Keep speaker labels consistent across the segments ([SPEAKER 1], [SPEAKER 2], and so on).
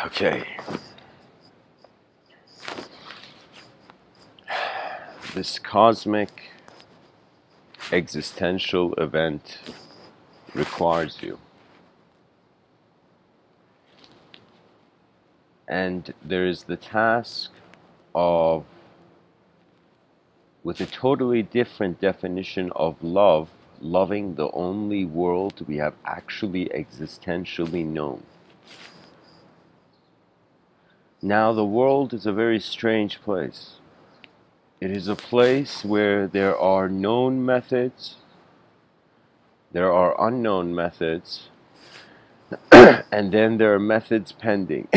[SPEAKER 1] Okay. This cosmic existential event requires you. And there is the task of, with a totally different definition of love, loving the only world we have actually existentially known. Now, the world is a very strange place. It is a place where there are known methods, there are unknown methods, and then there are methods pending.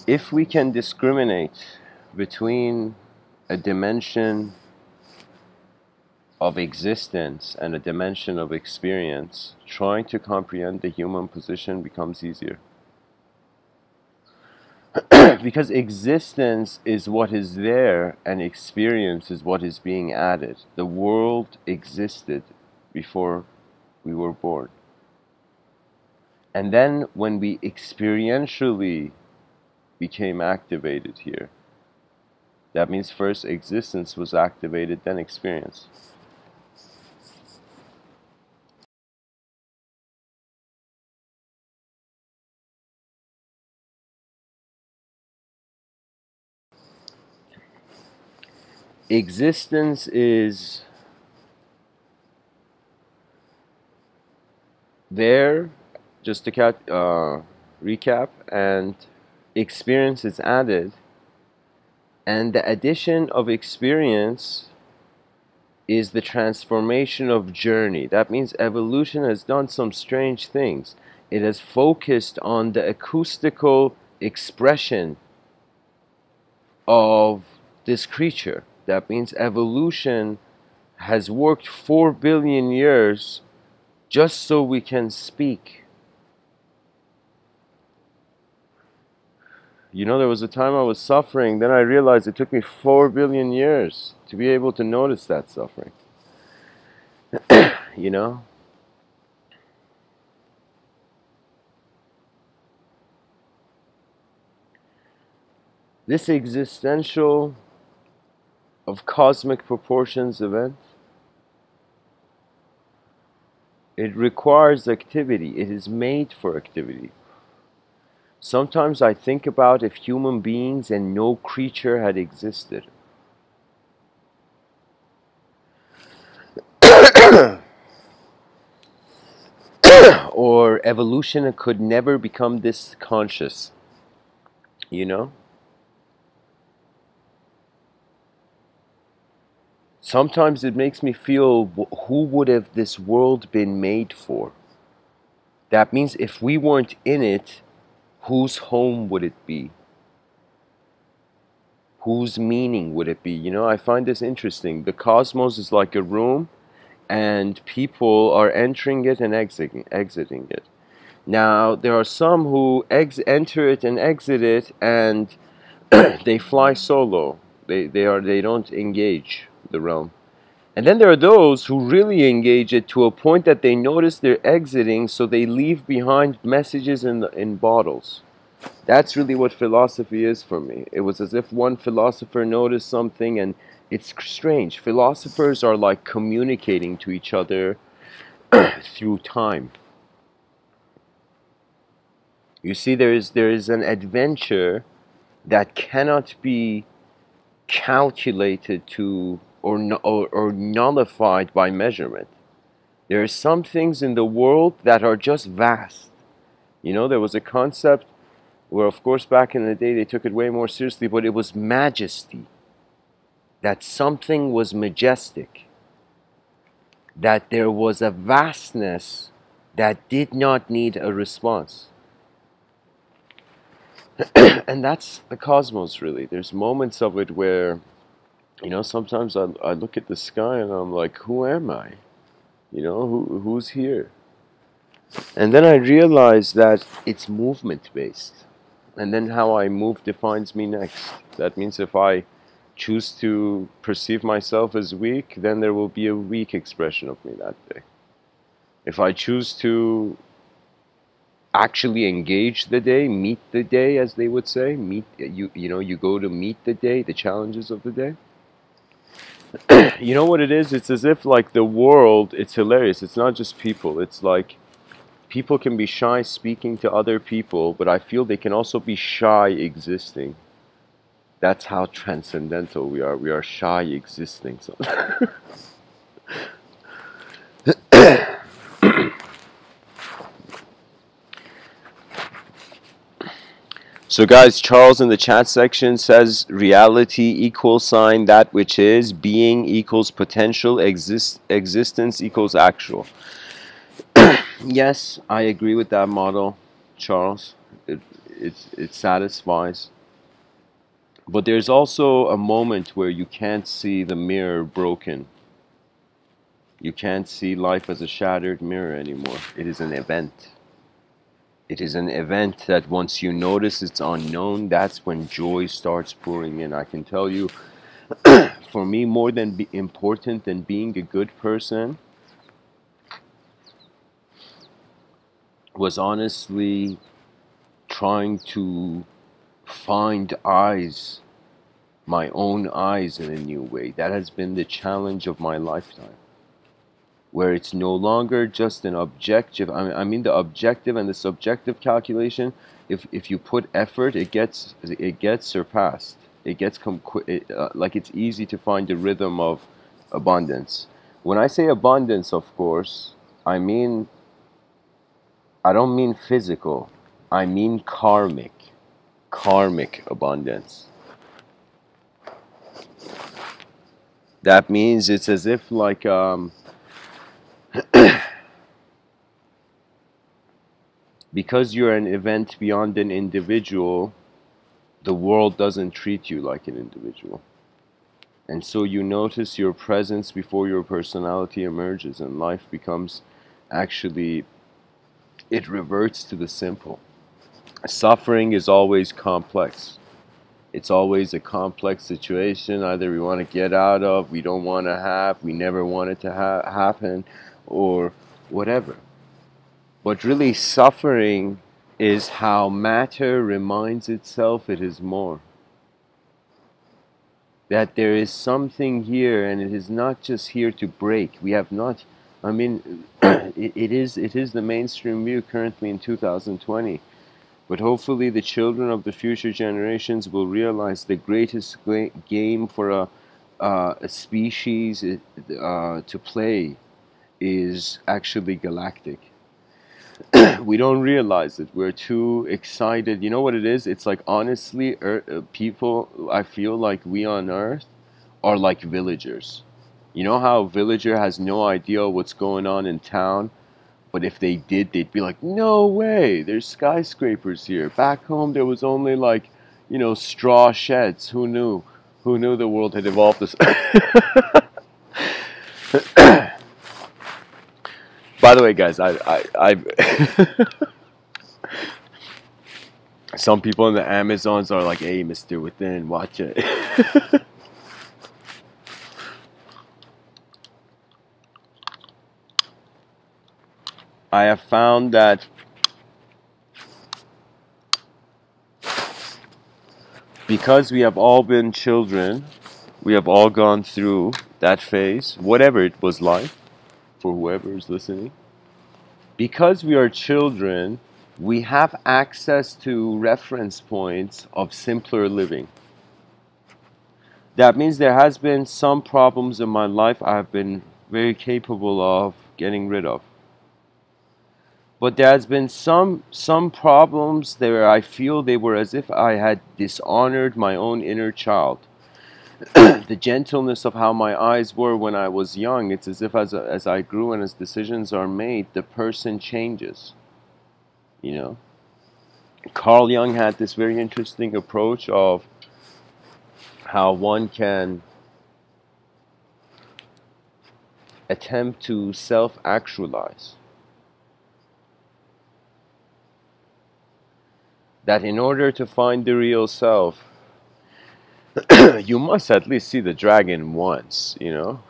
[SPEAKER 1] If we can discriminate between a dimension of existence and a dimension of experience, trying to comprehend the human position becomes easier. Because existence is what is there and experience is what is being added. The world existed before we were born. And then when we experientially became activated here, that means first existence was activated, then experience. Existence is there, just to recap, and experience is added, and the addition of experience is the transformation of journey. That means evolution has done some strange things. It has focused on the acoustical expression of this creature. That means evolution has worked 4 billion years just so we can speak. You know, there was a time I was suffering, then I realized it took me 4 billion years to be able to notice that suffering. You know? This existential of cosmic proportions event, it requires activity. It is made for activity. Sometimes I think about if human beings and no creature had existed. Or evolution could never become this conscious. You know? Sometimes it makes me feel, who would have this world been made for? That means if we weren't in it, whose home would it be? Whose meaning would it be? You know, I find this interesting. The cosmos is like a room, and people are entering it and exiting it. Now, there are some who enter it and exit it, and they fly solo. They don't engage the realm. And then there are those who really engage it to a point that they notice they're exiting, so they leave behind messages in bottles. That's really what philosophy is for me. It was as if one philosopher noticed something, and it's strange. Philosophers are like communicating to each other through time. You see, there is an adventure that cannot be calculated to or nullified by measurement. There are some things in the world that are just vast. You know, there was a concept where, of course, back in the day they took it way more seriously, but it was majesty. That something was majestic. That there was a vastness that did not need a response. And that's the cosmos, really. There's moments of it where, you know, sometimes I look at the sky and I'm like, who am I? You know, who's here? And then I realize that it's movement based. And then how I move defines me next. That means if I choose to perceive myself as weak, then there will be a weak expression of me that day. If I choose to actually engage the day, meet the day, as they would say, you go to meet the day, the challenges of the day. You know what it is? It's as if like the world, it's hilarious. It's not just people. It's like people can be shy speaking to other people, but I feel they can also be shy existing. That's how transcendental we are. We are shy existing. So So guys, Charles in the chat section says reality equals sign that which is, being equals potential, existence equals actual. Yes, I agree with that model, Charles. It satisfies. But there's also a moment where you can't see the mirror broken. You can't see life as a shattered mirror anymore. It is an event. It is an event that once you notice it's unknown, that's when joy starts pouring in. I can tell you, for me, more than important than being a good person was honestly trying to find eyes, my own eyes, in a new way. That has been the challenge of my lifetime, where it's no longer just an objective. I mean the objective and the subjective calculation. If you put effort, it gets surpassed. It gets like it's easy to find the rhythm of abundance. When I say abundance, of course, I don't mean physical. I mean karmic abundance. That means it's as if like because you're an event beyond an individual, the world doesn't treat you like an individual. And so you notice your presence before your personality emerges, and life becomes actually, it reverts to the simple. Suffering is always complex. It's always a complex situation, either we want to get out of, we don't want to have, we never want it to happen, or whatever. But really, suffering is how matter reminds itself it is more. That there is something here, and it is not just here to break. We have not, I mean, it is the mainstream view currently in 2020. But hopefully the children of the future generations will realize the greatest game for a species to play is actually galactic. We don't realize it. We're too excited. You know what it is? It's like, honestly, people, I feel like we on Earth are like villagers. You know how a villager has no idea what's going on in town, but if they did, they'd be like, no way, there's skyscrapers here. Back home, there was only like, straw sheds. Who knew? Who knew the world had evolved this? By the way, guys, I some people in the Amazons are like, hey, Mr.Within, watch it. I have found that because we have all been children, we have all gone through that phase, whatever it was like, for whoever is listening. Because we are children, we have access to reference points of simpler living. That means there has been some problems in my life I have been very capable of getting rid of. But there has been some problems where I feel they were as if I had dishonored my own inner child. The gentleness of how my eyes were when I was young, it's as if as I grew and as decisions are made, the person changes. Carl Jung had this very interesting approach of how one can attempt to self-actualize. That in order to find the real self, You must at least see the dragon once, you know?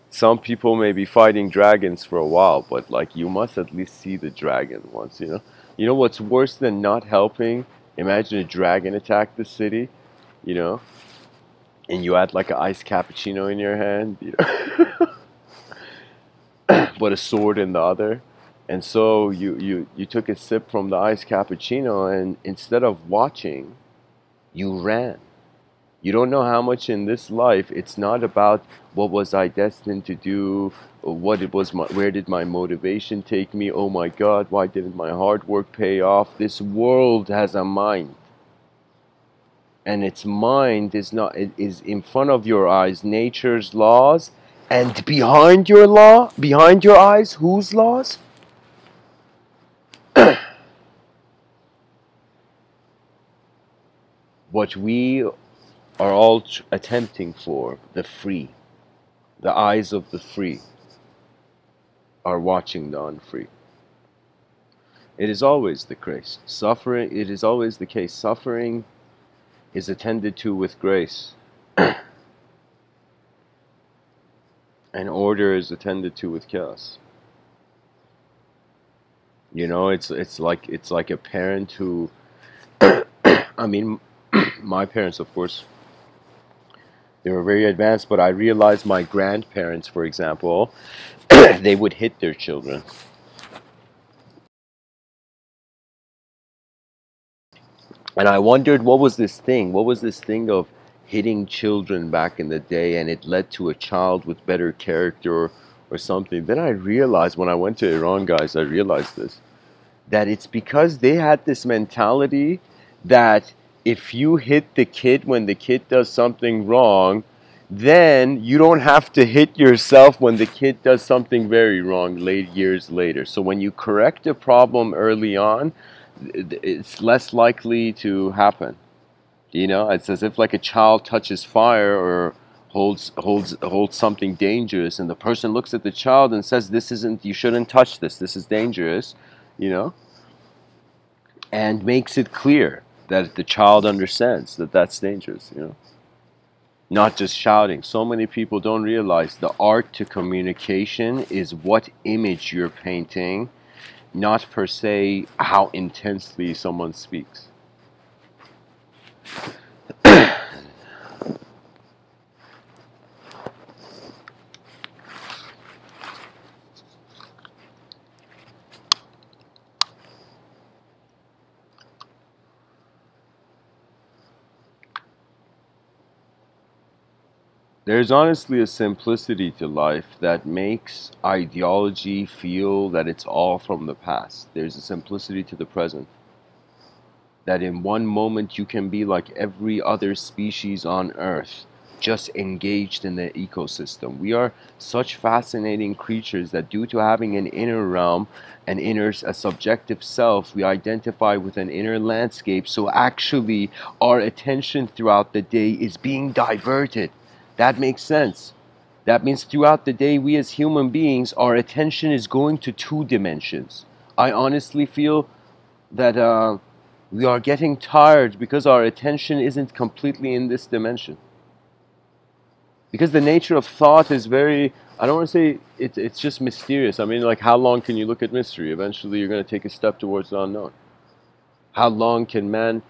[SPEAKER 1] Some people may be fighting dragons for a while, but like you must at least see the dragon once, you know? You know what's worse than not helping? Imagine a dragon attack the city, you know, and you had like an iced cappuccino in your hand, you know, but a sword in the other. And so you took a sip from the iced cappuccino, and instead of watching, you ran. You don't know how much in this life it's not about what was I destined to do, or what it was where did my motivation take me? Oh my God, why didn't my hard work pay off? This world has a mind, and its mind is not, it is in front of your eyes, nature's laws, and behind your eyes, whose laws? What we are all attempting for, the free. The eyes of the free are watching the unfree. It is always the case. Suffering, it is always the case. Suffering is attended to with grace, and order is attended to with chaos. You know, it's like a parent who, I mean, my parents, of course, they were very advanced, but I realized my grandparents, for example, they would hit their children. And I wondered what was this thing? What was this thing of hitting children back in the day, and it led to a child with better character or something. Then I realized when I went to Iran, guys, I realized this, that it's because they had this mentality that if you hit the kid when the kid does something wrong, then you don't have to hit yourself when the kid does something very wrong late years later. So when you correct a problem early on, it's less likely to happen. You know, it's as if like a child touches fire or holds something dangerous, and the person looks at the child and says, "This isn't. You shouldn't touch this. This is dangerous." You know, and makes it clear that the child understands that that's dangerous. You know, not just shouting. So many people don't realize the art to communication is what image you're painting, not per se how intensely someone speaks. There's honestly a simplicity to life that makes ideology feel that it's all from the past. There's a simplicity to the present. That in one moment you can be like every other species on Earth, just engaged in the ecosystem. We are such fascinating creatures that due to having an inner realm, a subjective self, we identify with an inner landscape. So actually our attention throughout the day is being diverted. That makes sense. That means throughout the day, we as human beings, our attention is going to two dimensions. I honestly feel that we are getting tired because our attention isn't completely in this dimension. Because the nature of thought is very, I don't want to say it's just mysterious. I mean, like, how long can you look at mystery? Eventually, you're going to take a step towards the unknown. How long can man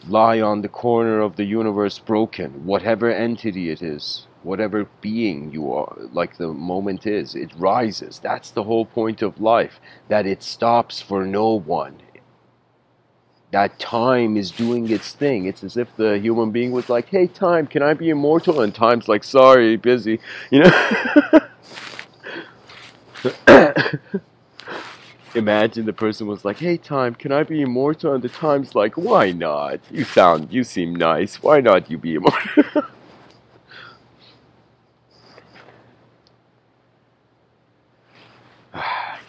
[SPEAKER 1] lie on the corner of the universe broken, whatever entity it is, whatever being you are, like the moment is, it rises. That's the whole point of life, that it stops for no one. That time is doing its thing. It's as if the human being was like, hey, time, can I be immortal? And time's like, sorry, busy, you know. Imagine the person was like, hey, time, can I be immortal? And the time's like, why not? You seem nice. Why not you be immortal?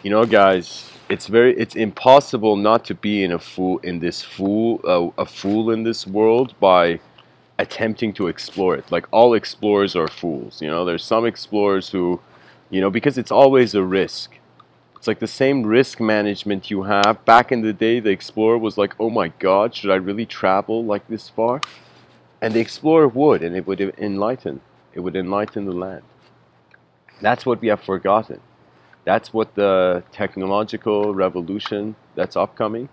[SPEAKER 1] You know, guys, it's impossible not to be a fool in this world by attempting to explore it. Like, all explorers are fools. You know, there's some explorers who, you know, because it's always a risk. It's like the same risk management you have. Back in the day, the explorer was like, oh my God, should I really travel like this far? And the explorer would, and it would enlighten. It would enlighten the land. That's what we have forgotten. That's what the technological revolution that's upcoming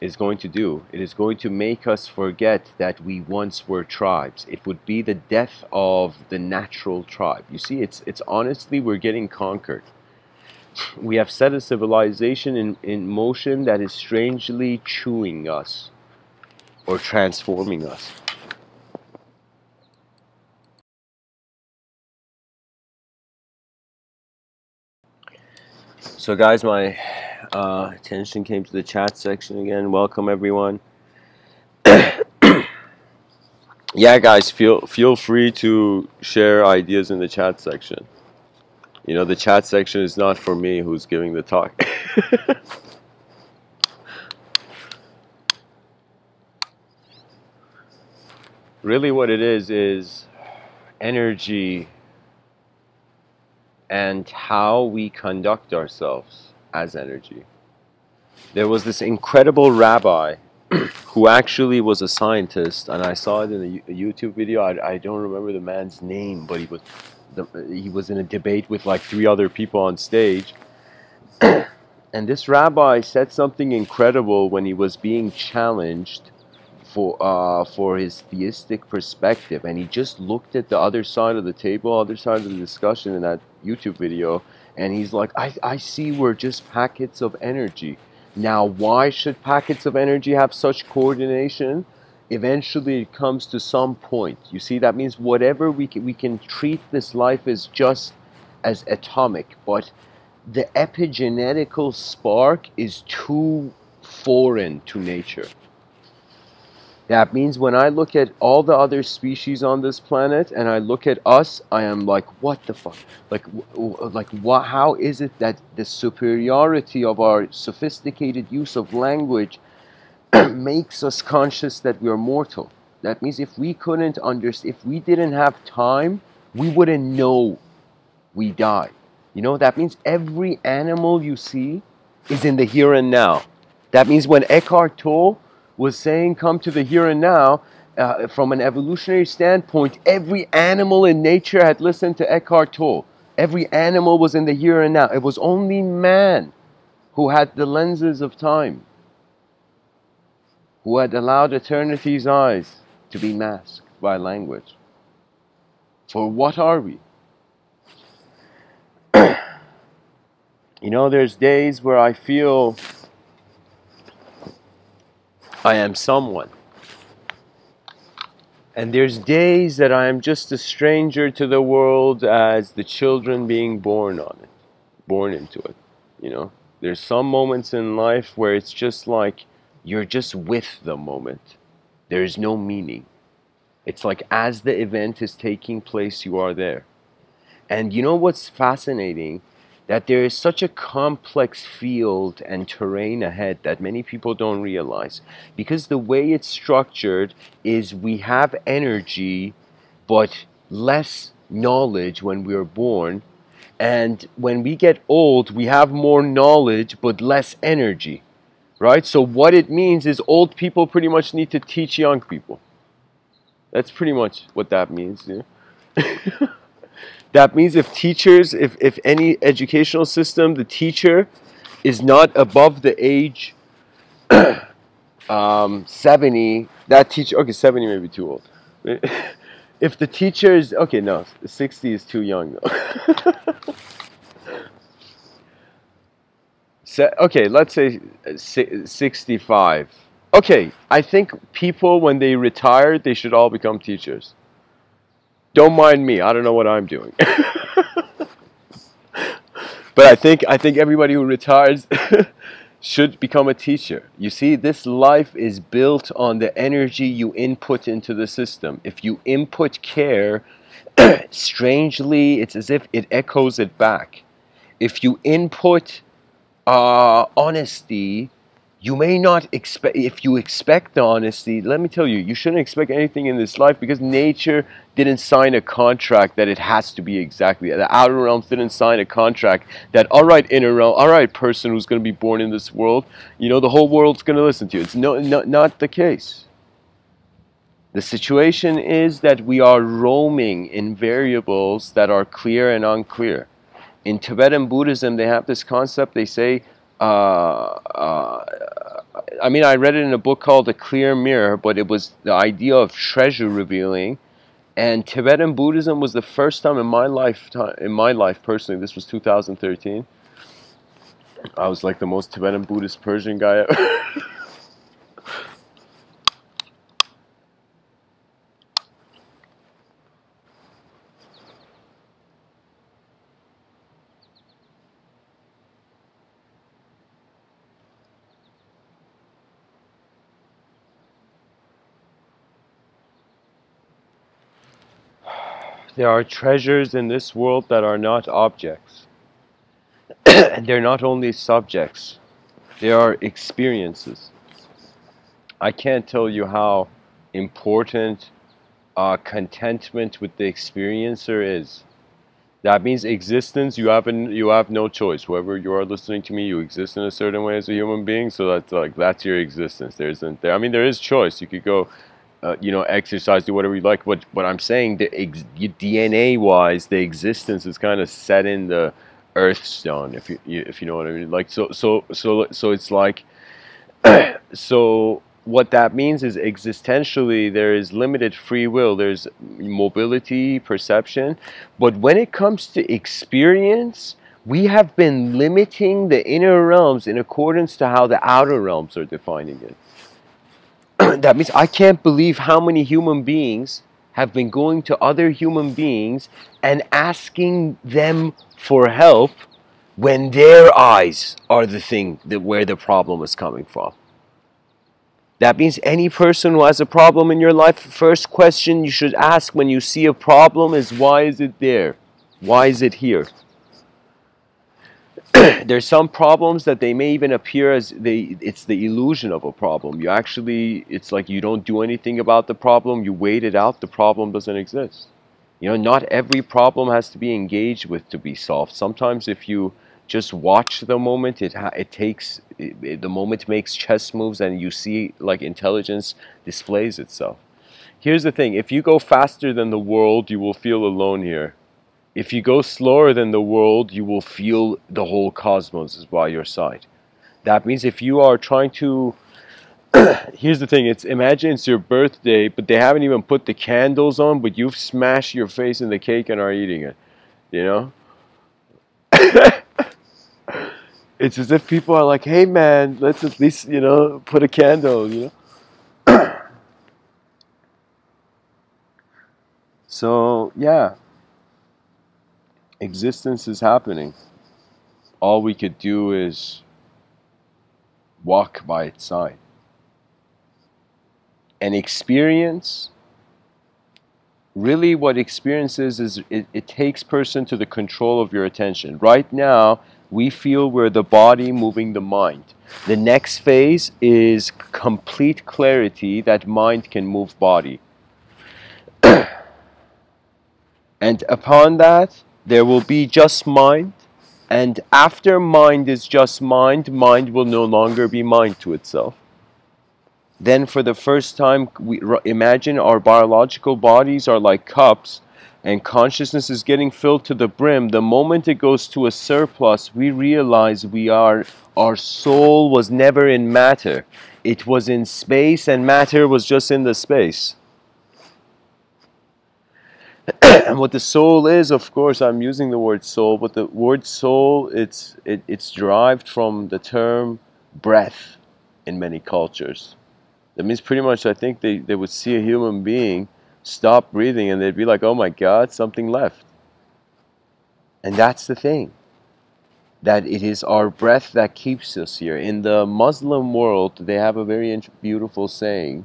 [SPEAKER 1] is going to do. It is going to make us forget that we once were tribes. It would be the death of the natural tribe. You see, it's honestly, we're getting conquered. We have set a civilization in motion that is strangely chewing us or transforming us. So guys, my attention came to the chat section again. Welcome everyone. Yeah guys, feel free to share ideas in the chat section. You know, the chat section is not for me who's giving the talk. Really what it is energy and how we conduct ourselves as energy. There was this incredible rabbi who actually was a scientist, and I saw it in a YouTube video. I don't remember the man's name, but he was in a debate with like 3 other people on stage. And this rabbi said something incredible when he was being challenged for his theistic perspective, and he just looked at the other side of the table, other side of the discussion in that YouTube video, and he's like, I see we're just packets of energy. Now, why should packets of energy have such coordination? Eventually, it comes to some point. You see, that means whatever we can treat this life as just as atomic, but the epigenetical spark is too foreign to nature. That means when I look at all the other species on this planet and I look at us, I am like, what the fuck? Like what? How is it that the superiority of our sophisticated use of language makes us conscious that we are mortal? That means if we couldn't understand, if we didn't have time, we wouldn't know we die. You know, that means every animal you see is in the here and now. That means when Eckhart Tolle was saying come to the here and now, from an evolutionary standpoint, every animal in nature had listened to Eckhart Tolle. Every animal was in the here and now. It was only man who had the lenses of time, who had allowed eternity's eyes to be masked by language. For what are we? You know, there's days where I feel I am someone. And there's days that I am just a stranger to the world as the children being born into it. You know, there's some moments in life where it's just like you're just with the moment. There is no meaning. It's like as the event is taking place, you are there. And you know what's fascinating? That there is such a complex field and terrain ahead that many people don't realize. Because the way it's structured is we have energy, but less knowledge when we are born. And when we get old, we have more knowledge, but less energy. Right? So what it means is old people pretty much need to teach young people. That's pretty much what that means. Yeah? That means if teachers, if any educational system, the teacher is not above the age 70, that teacher, okay, 70 may be too old. If the teacher is, okay, no, 60 is too young though. Okay, let's say 65. Okay, I think people, when they retire, they should all become teachers. Don't mind me. I don't know what I'm doing. But I think everybody who retires should become a teacher. You see, this life is built on the energy you input into the system. If you input care, strangely, it's as if it echoes it back. If you input honesty, You may not expect, if you expect the honesty, let me tell you, you shouldn't expect anything in this life, because nature didn't sign a contract that it has to be exactly. The outer realms didn't sign a contract that, all right, inner realm, all right, person who's going to be born in this world, you know, the whole world's going to listen to you. It's not the case. The situation is that we are roaming in variables that are clear and unclear. In Tibetan Buddhism, they have this concept, they say, I mean, I read it in a book called The Clear Mirror, but it was the idea of treasure revealing. And Tibetan Buddhism was the first time in my life personally, this was 2013. I was like the most Tibetan Buddhist Persian guy ever. There are treasures in this world that are not objects. And they're not only subjects, they are experiences. I can't tell you how important contentment with the experiencer is. That means existence, you have no choice. Whoever you are listening to me, you exist in a certain way as a human being, so that's your existence. There is choice. You could go exercise, do whatever you like. But what I'm saying, DNA-wise, the existence is kind of set in the earth stone, if you know what I mean. Like so it's like so. What that means is existentially there is limited free will. There's mobility, perception, but when it comes to experience, we have been limiting the inner realms in accordance to how the outer realms are defining it. That means I can't believe how many human beings have been going to other human beings and asking them for help when their eyes are the thing where the problem is coming from. That means any person who has a problem in your life, first question you should ask when you see a problem is, why is it there? Why is it here? There's some problems that they may even appear as it's the illusion of a problem. It's like you don't do anything about the problem, you wait it out, the problem doesn't exist. You know, not every problem has to be engaged with to be solved. Sometimes if you just watch the moment, the moment makes chess moves and you see like intelligence displays itself. Here's the thing, if you go faster than the world, you will feel alone here. If you go slower than the world, you will feel the whole cosmos is by your side. That means if you are trying to... Here's the thing, imagine it's your birthday, but they haven't even put the candles on, but you've smashed your face in the cake and are eating it. You know? It's as if people are like, hey man, let's at least, put a candle, So, yeah. Existence is happening. All we could do is walk by its side. And experience, really what experience is it takes person to the control of your attention. Right now, we feel we're the body moving the mind. The next phase is complete clarity that mind can move body. And upon that, there will be just mind, and after mind is just mind, mind will no longer be mind to itself. Then for the first time, we imagine our biological bodies are like cups, and consciousness is getting filled to the brim. The moment it goes to a surplus, we realize our soul was never in matter. It was in space, and matter was just in the space. And what the soul is, of course, I'm using the word soul, but the word soul, it's derived from the term breath in many cultures. That means pretty much, I think they would see a human being stop breathing and they'd be like, oh my God, something left. And that's the thing, that it is our breath that keeps us here. In the Muslim world, they have a very beautiful saying,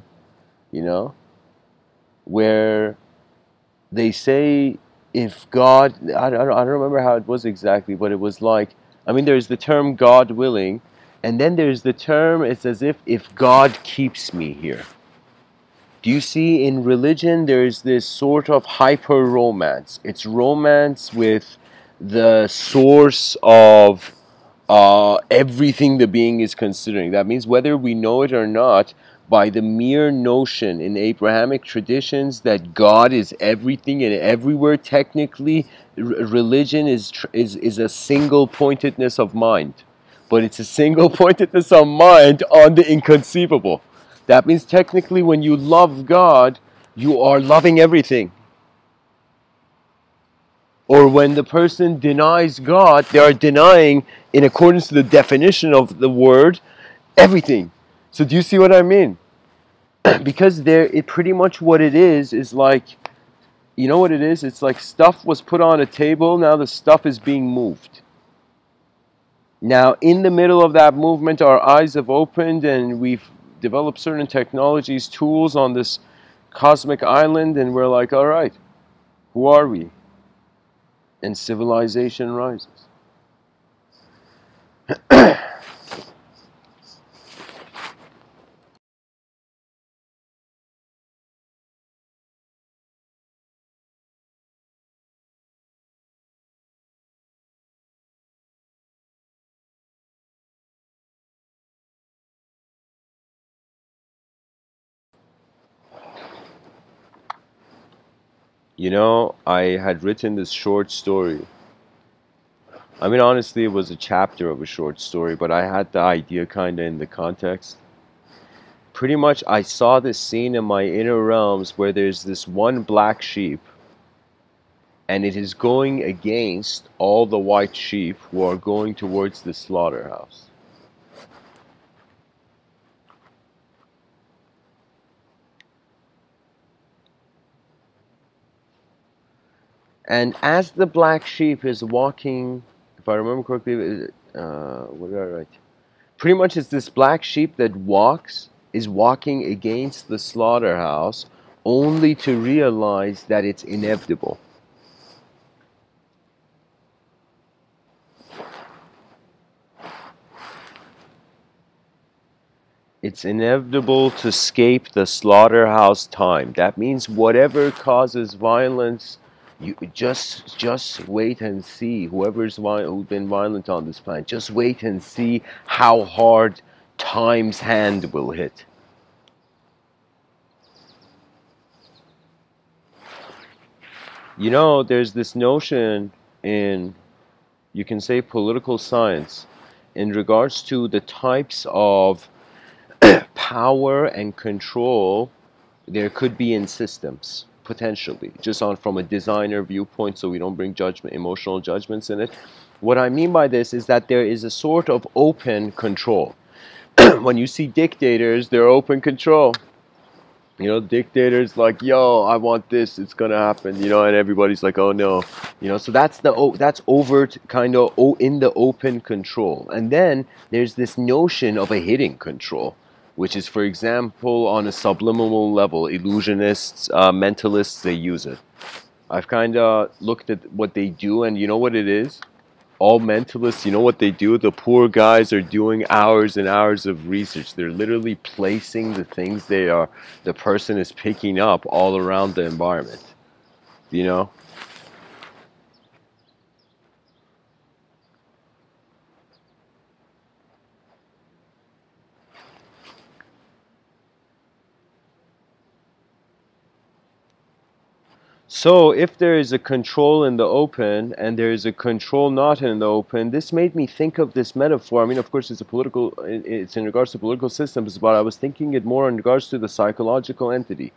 [SPEAKER 1] where they say, if God, I don't remember how it was exactly, but it was like, there's the term God willing, And then there's the term, it's as if God keeps me here. Do you see in religion there's this sort of hyper romance? It's romance with the source of everything the being is considering. That means whether we know it or not, by the mere notion in Abrahamic traditions that God is everything and everywhere, technically religion is a single pointedness of mind. But it's a single pointedness of mind on the inconceivable. That means technically when you love God, you are loving everything. Or when the person denies God, they are denying, in accordance to the definition of the word, everything. So do you see what I mean? Because it pretty much what it is like, you know what it is? It's like stuff was put on a table, now the stuff is being moved. Now in the middle of that movement, our eyes have opened and we've developed certain technologies, tools on this cosmic island, and we're like, all right, who are we? And civilization rises. You know, I had written this short story. I mean, honestly, it was a chapter of a short story, but I had the idea kind of in the context. Pretty much, I saw this scene in my inner realms where there's this one black sheep, and it is going against all the white sheep who are going towards the slaughterhouse. And as the black sheep is walking, if I remember correctly, what did I write? Pretty much it's this black sheep that is walking against the slaughterhouse only to realize that it's inevitable. It's inevitable to escape the slaughterhouse time. That means whatever causes violence, you just wait and see. Who's been violent on this planet, just wait and see how hard time's hand will hit. You know, there's this notion in, you can say, political science in regards to the types of power and control there could be in systems, potentially, just on from a designer viewpoint, so we don't bring emotional judgments in it. What I mean by this is that there is a sort of open control. When you see dictators, they're open control. You know, dictators like, yo, I want this, it's gonna happen, you know, and everybody's like, oh no, you know. So that's overt, kind of in the open control. And then there's this notion of a hidden control, which is, for example, on a subliminal level. Illusionists, mentalists, they use it. I've kind of looked at what they do, and you know what it is? All mentalists, you know what they do? The poor guys are doing hours and hours of research. They're literally placing the things the person is picking up all around the environment. You know? So if there is a control in the open and there is a control not in the open, this made me think of this metaphor. I mean, of course, it's in regards to political systems, but I was thinking it more in regards to the psychological entity.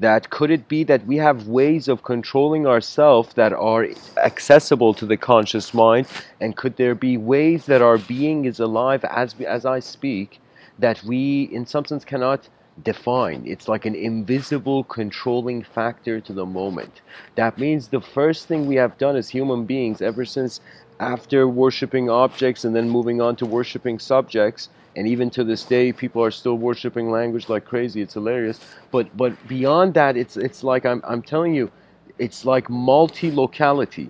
[SPEAKER 1] That could it be that we have ways of controlling ourselves that are accessible to the conscious mind, and could there be ways that our being is alive as I speak that we in some sense cannot define? It's like an invisible controlling factor to the moment. That means the first thing we have done as human beings, ever since after worshipping objects and then moving on to worshipping subjects, and even to this day people are still worshipping language like crazy, it's hilarious, but beyond that, it's like I'm telling you, it's like multi-locality.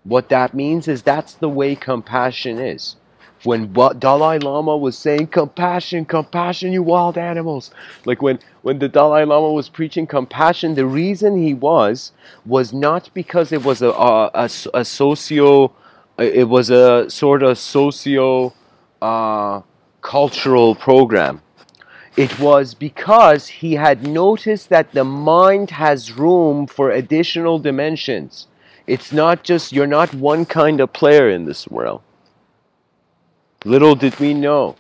[SPEAKER 1] What that means is that's the way compassion is. When Dalai Lama was saying compassion, compassion, you wild animals. Like when the Dalai Lama was preaching compassion, the reason he was not because it was a socio, it was a sort of socio cultural program. It was because he had noticed that the mind has room for additional dimensions. It's not just, you're not one kind of player in this world. Little did we know,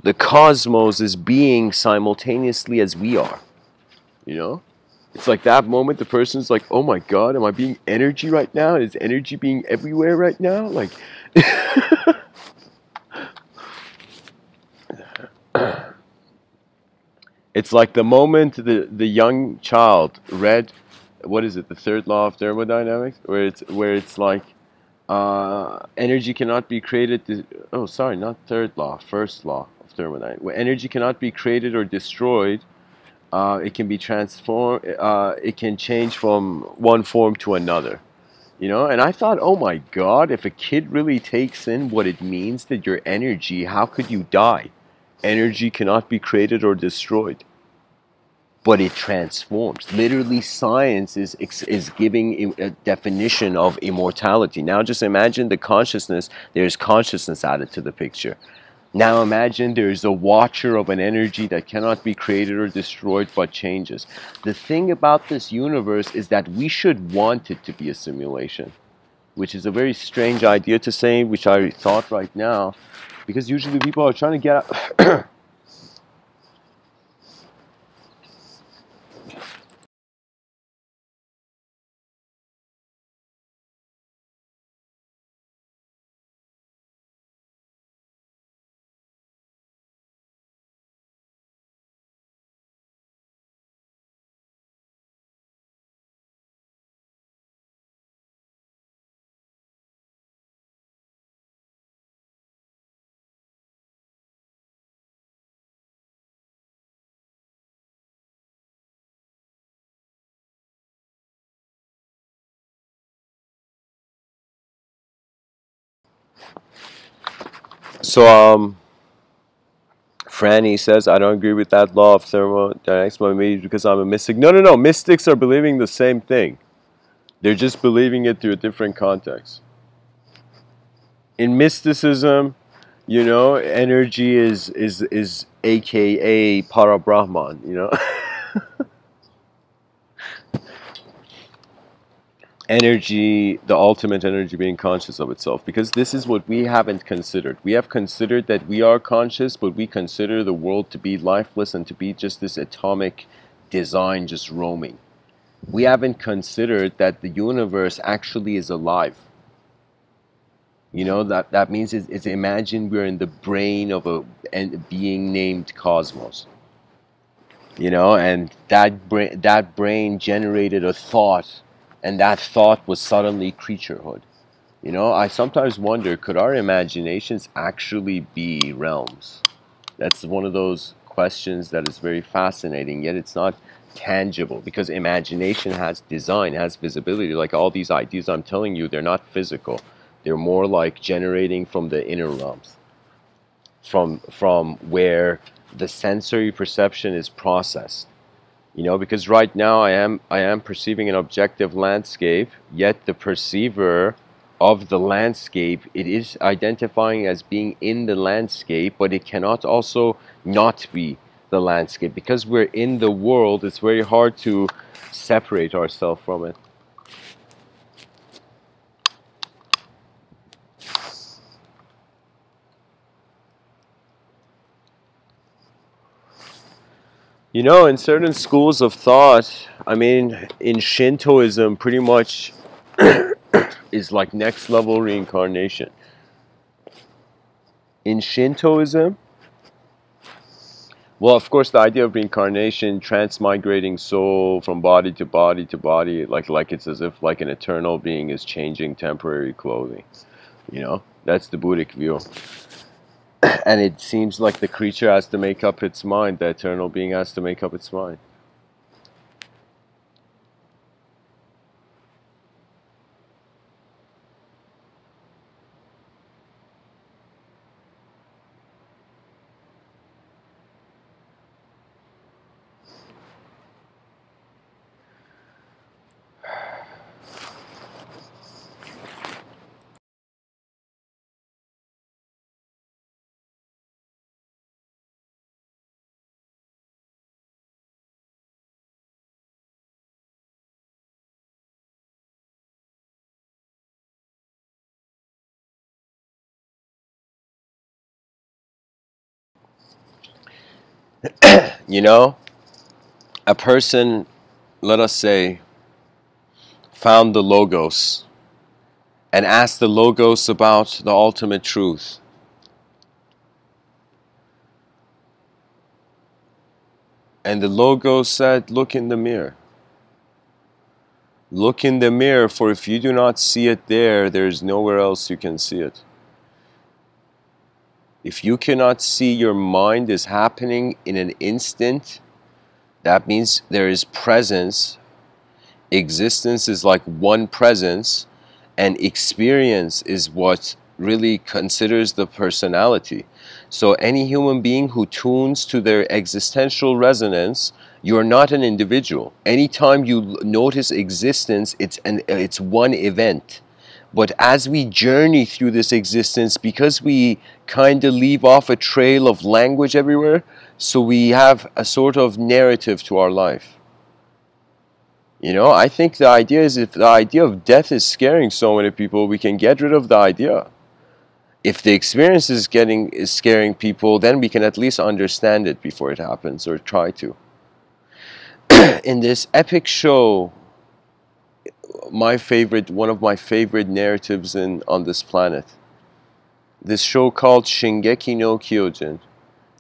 [SPEAKER 1] the cosmos is being simultaneously as we are. You know? It's like that moment the person's like, oh my god, am I being energy right now? Is energy being everywhere right now? Like, it's like the moment the young child read, what is it, the third law of thermodynamics? Where it's like, energy cannot be created. Oh, sorry, not third law, first law of thermodynamics. Where energy cannot be created or destroyed, it can be transformed. It can change from one form to another. You know, and I thought, oh my God, if a kid really takes in what it means that your energy, how could you die? Energy cannot be created or destroyed, but it transforms. Literally, science is giving a definition of immortality. Now, just imagine the consciousness. There's consciousness added to the picture. Now imagine there's a watcher of an energy that cannot be created or destroyed but changes. The thing about this universe is that we should want it to be a simulation, which is a very strange idea to say, which I thought right now, because usually people are trying to get out. So, Franny says, I don't agree with that law of thermodynamics, but maybe because I'm a mystic. No, no, no. Mystics are believing the same thing. They're just believing it through a different context. In mysticism, you know, energy is AKA para Brahman, you know. Energy, the ultimate energy being conscious of itself, because this is what we haven't considered. We have considered that we are conscious, but we consider the world to be lifeless and to be just this atomic design just roaming. We haven't considered that the universe actually is alive. You know, that means it's imagine we're in the brain of a being named Cosmos. You know, and that brain generated a thought, and that thought was suddenly creaturehood. You know, I sometimes wonder, could our imaginations actually be realms? That's one of those questions that is very fascinating, yet it's not tangible, because imagination has design, has visibility. Like all these ideas I'm telling you, they're not physical. They're more like generating from the inner realms, from where the sensory perception is processed. You know, because right now I am perceiving an objective landscape, yet the perceiver of the landscape, it is identifying as being in the landscape, but it cannot also not be the landscape. Because we're in the world, it's very hard to separate ourselves from it. You know, in certain schools of thought, I mean, in Shintoism, pretty much is like next level reincarnation. In Shintoism, well, of course, the idea of reincarnation, transmigrating soul from body to body to body, like it's as if like an eternal being is changing temporary clothing. You know, that's the Buddhic view. And it seems like the creature has to make up its mind, the eternal being has to make up its mind. You know, a person, let us say, found the Logos and asked the Logos about the ultimate truth. And the Logos said, look in the mirror. Look in the mirror, for if you do not see it there, there is nowhere else you can see it. If you cannot see your mind is happening in an instant, that means there is presence. Existence is like one presence, and experience is what really considers the personality. So any human being who tunes to their existential resonance, you're not an individual. Anytime you notice existence, it's one event. But as we journey through this existence, because we kind of leave off a trail of language everywhere, so we have a sort of narrative to our life. You know, I think the idea is, if the idea of death is scaring so many people, we can get rid of the idea. If the experience is scaring people, then we can at least understand it before it happens, or try to. In this epic show, one of my favorite narratives on this planet, this show called Shingeki no Kyojin.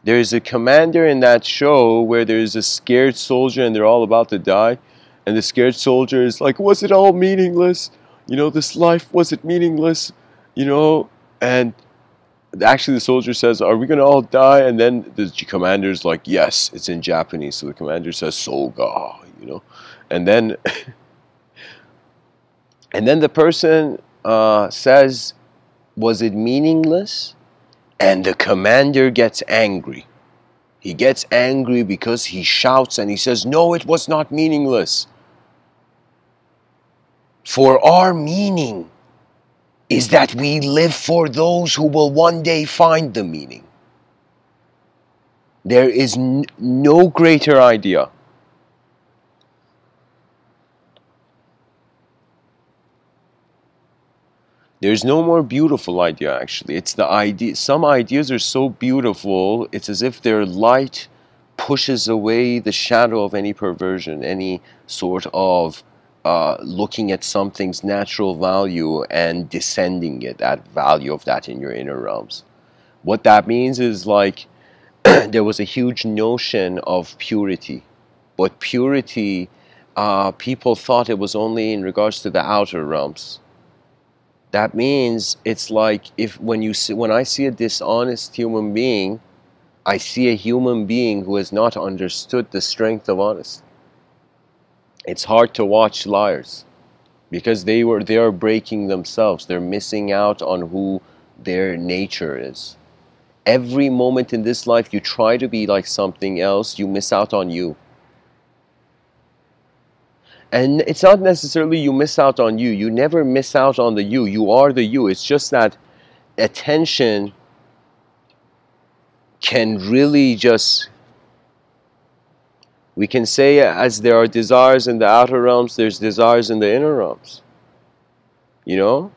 [SPEAKER 1] There's a commander in that show where there's a scared soldier and they're all about to die. And the scared soldier is like, was it all meaningless? You know, this life, was it meaningless? You know, and actually the soldier says, are we going to all die? And then the commander's like, yes, it's in Japanese. So the commander says, Soga, you know. And then, and then the person says, was it meaningless? And the commander gets angry. He gets angry because he shouts and he says, no, it was not meaningless. For our meaning is that we live for those who will one day find the meaning. There is no greater idea. There's no more beautiful idea, actually. It's the idea. Some ideas are so beautiful, it's as if their light pushes away the shadow of any perversion, any sort of looking at something's natural value and descending it, that value of that in your inner realms. What that means is, like, there was a huge notion of purity, but purity, people thought it was only in regards to the outer realms. That means it's like, when I see a dishonest human being, I see a human being who has not understood the strength of honesty. It's hard to watch liars because they are breaking themselves. They're missing out on who their nature is. Every moment in this life you try to be like something else, you miss out on you. And it's not necessarily you miss out on you. You never miss out on the you. You are the you. It's just that attention can really just... We can say, as there are desires in the outer realms, there's desires in the inner realms. You know?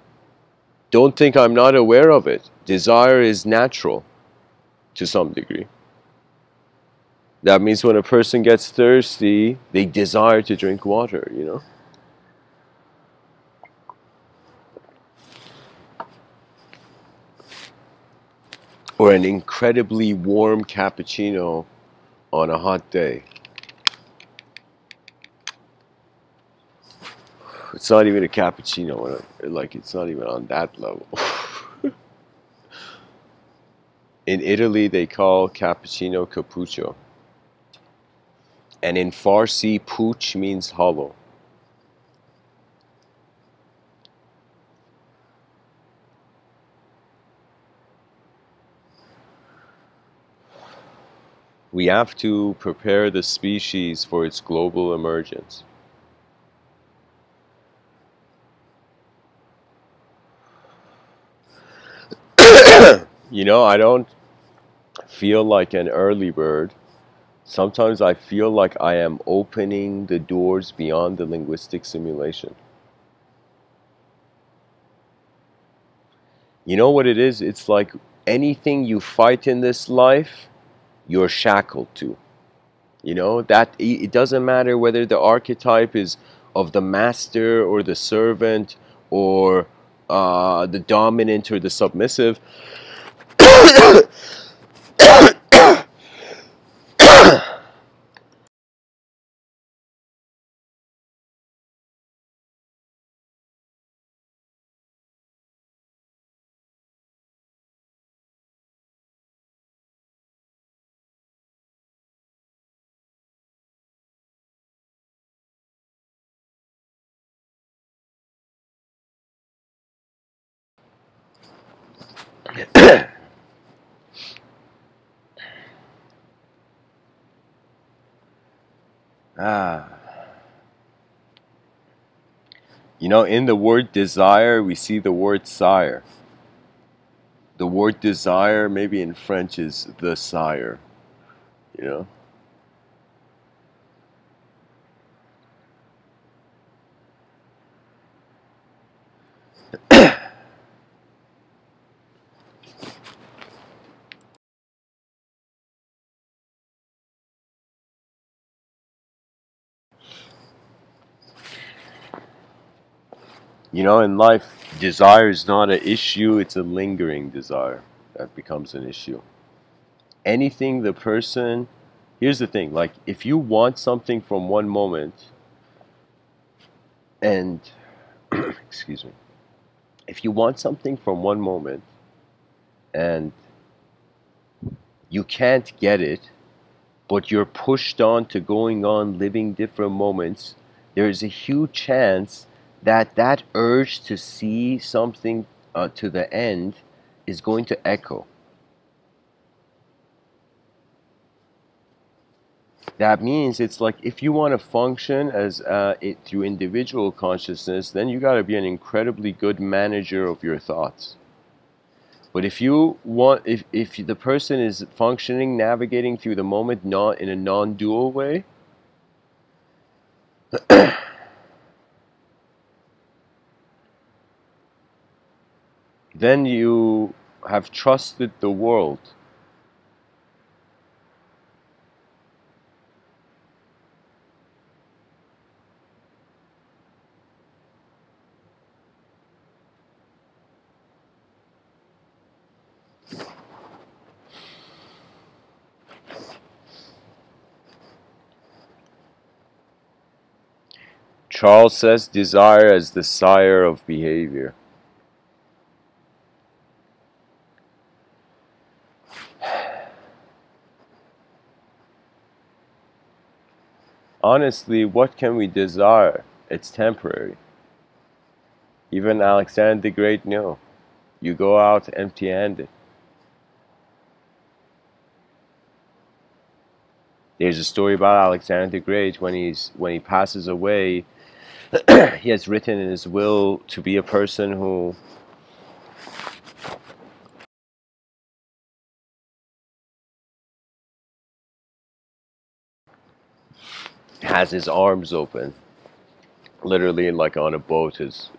[SPEAKER 1] Don't think I'm not aware of it. Desire is natural to some degree. That means when a person gets thirsty, they desire to drink water, you know? Or an incredibly warm cappuccino on a hot day. It's not even a cappuccino, like, it's not even on that level. In Italy, they call cappuccino cappuccio. And in Farsi, pooch means hollow. We have to prepare the species for its global emergence. You know, I don't feel like an early bird. Sometimes I feel like I am opening the doors beyond the linguistic simulation. You know what it is? It's like anything you fight in this life, you're shackled to. You know, that it doesn't matter whether the archetype is of the master or the servant or the dominant or the submissive. Ah, you know, in the word desire, we see the word sire. The word desire, maybe in French, is the sire. You know. You know, in life, desire is not an issue, it's a lingering desire that becomes an issue. Anything the person, here's the thing, like if you want something from one moment and, excuse me, if you want something from one moment and you can't get it, but you're pushed on to going on living different moments, there's a huge chance that that urge to see something to the end is going to echo. That means it's like if you want to function as through individual consciousness, then you got to be an incredibly good manager of your thoughts. But if you want, if the person is functioning, navigating through the moment not in a non-dual way, then you have trusted the world. Charles says desire as the sire of behavior. Honestly, what can we desire? It's temporary. Even Alexander the Great knew. You go out empty-handed. There's a story about Alexander the Great when he passes away. He has written in his will to be a person who has his arms open, literally like on a boat. His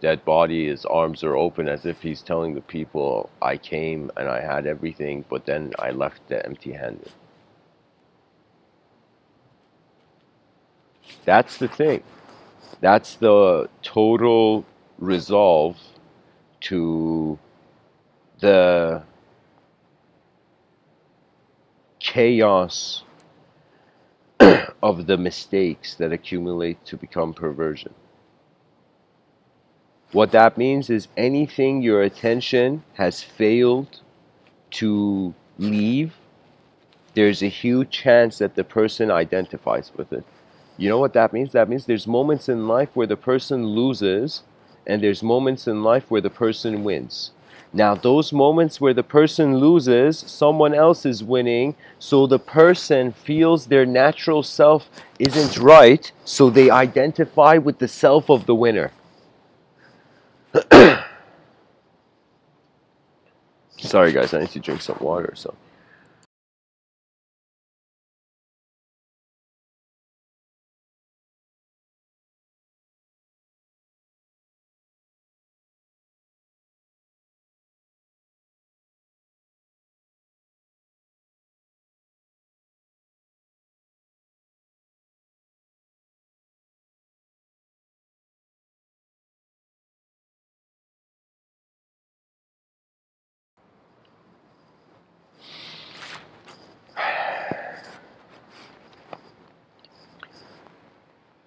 [SPEAKER 1] dead body, his arms are open as if he's telling the people, I came and I had everything, but then I left empty-handed. That's the thing. That's the total resolve to the chaos of the mistakes that accumulate to become perversion. What that means is anything your attention has failed to leave, there's a huge chance that the person identifies with it. You know what that means? That means there's moments in life where the person loses, and there's moments in life where the person wins. Now, those moments where the person loses, someone else is winning, so the person feels their natural self isn't right, so they identify with the self of the winner. Sorry guys, I need to drink some water or something.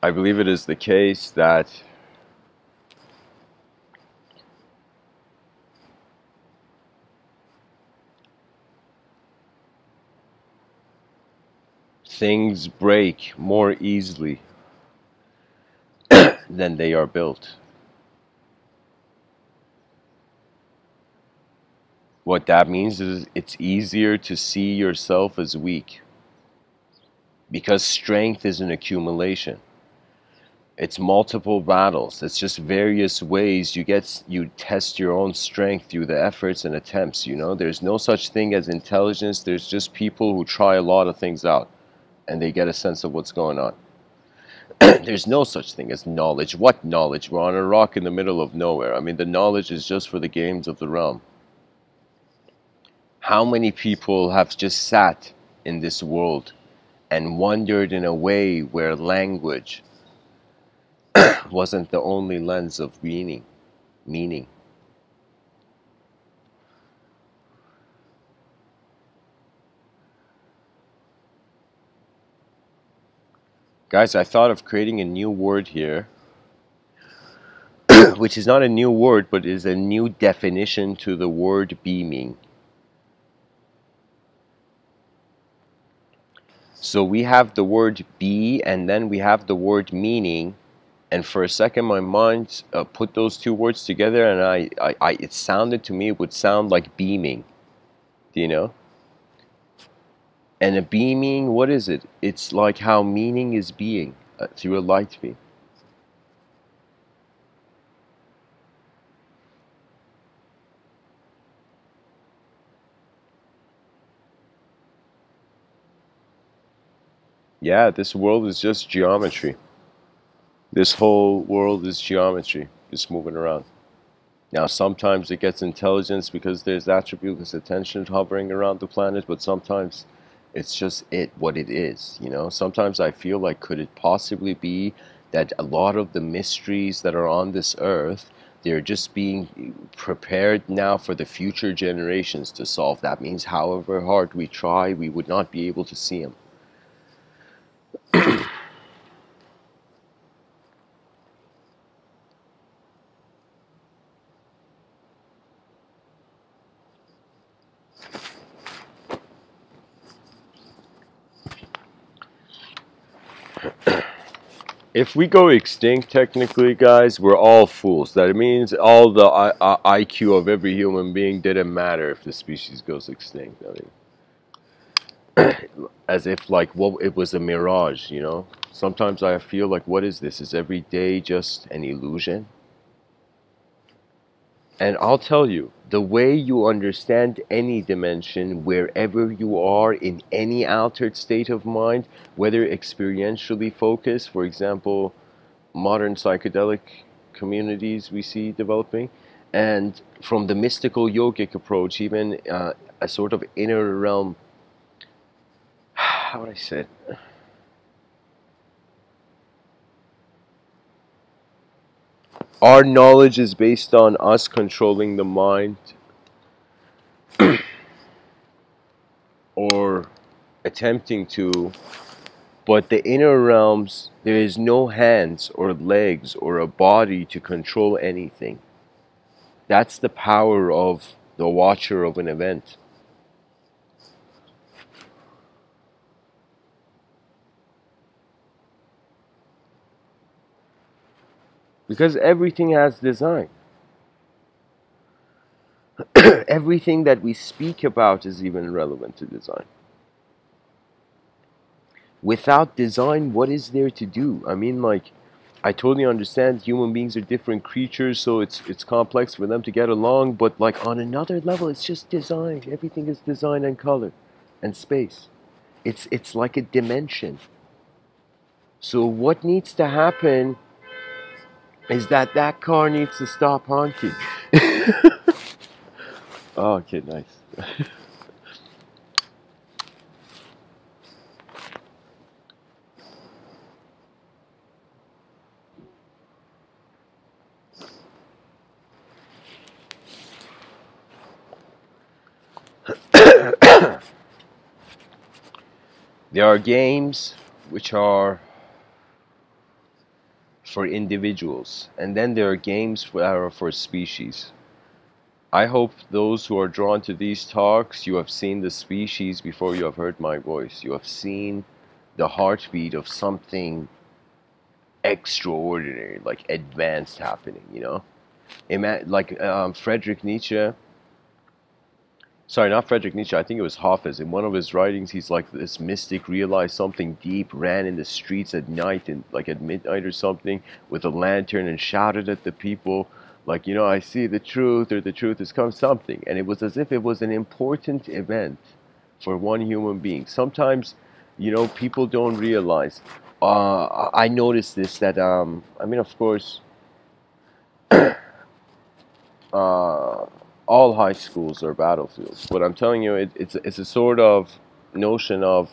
[SPEAKER 1] I believe it is the case that things break more easily than they are built. What that means is it's easier to see yourself as weak because strength is an accumulation. It's multiple battles. It's just various ways you test your own strength through the efforts and attempts, you know? There's no such thing as intelligence. There's just people who try a lot of things out and they get a sense of what's going on. There's no such thing as knowledge. What knowledge? We're on a rock in the middle of nowhere. I mean, the knowledge is just for the games of the realm. How many people have just sat in this world and wondered in a way where language wasn't the only lens of meaning? Guys, I thought of creating a new word here, which is not a new word, but is a new definition to the word beaming. So we have the word be, and then we have the word meaning, and for a second my mind put those two words together, and it sounded to me, it would sound like beaming. Do you know? And a beaming, what is it? It's like how meaning is being through a light beam. Yeah, this world is just geometry. This whole world is geometry, just moving around. Now, sometimes it gets intelligence because there's attributes, attention hovering around the planet, but sometimes it's just what it is, you know? Sometimes I feel like, could it possibly be that a lot of the mysteries that are on this earth, they're just being prepared now for the future generations to solve? That means however hard we try, we would not be able to see them. If we go extinct, technically, guys, we're all fools. That means all the IQ of every human being didn't matter if the species goes extinct. I mean, as if like it was a mirage, you know? Sometimes I feel like, what is this? Is every day just an illusion? And I'll tell you, the way you understand any dimension, wherever you are in any altered state of mind, whether experientially focused, for example, modern psychedelic communities we see developing, and from the mystical yogic approach, even a sort of inner realm, how would I say it? Our knowledge is based on us controlling the mind or attempting to, but the inner realms, there is no hands or legs or a body to control anything. That's the power of the watcher of an event. Because everything has design. Everything that we speak about is even relevant to design. Without design, what is there to do? I mean, like, I totally understand human beings are different creatures, so it's complex for them to get along, but like on another level, it's just design. Everything is design and color and space. It's like a dimension. So what needs to happen is that car needs to stop honking. Oh, okay, nice. There are games which are for individuals, and then there are games that are for species. I hope those who are drawn to these talks, you have seen the species before you have heard my voice. You have seen the heartbeat of something extraordinary, like advanced happening, you know? Like Friedrich Nietzsche, sorry, not Friedrich Nietzsche, I think it was Hafiz. In one of his writings, he's like this mystic realized something deep, ran in the streets at night, and like at midnight or something, with a lantern and shouted at the people, like, you know, I see the truth, or the truth has come, something. And it was as if it was an important event for one human being. Sometimes, you know, people don't realize. I noticed this, that, I mean, of course, uh, all high schools are battlefields. But I'm telling you, it's a sort of notion of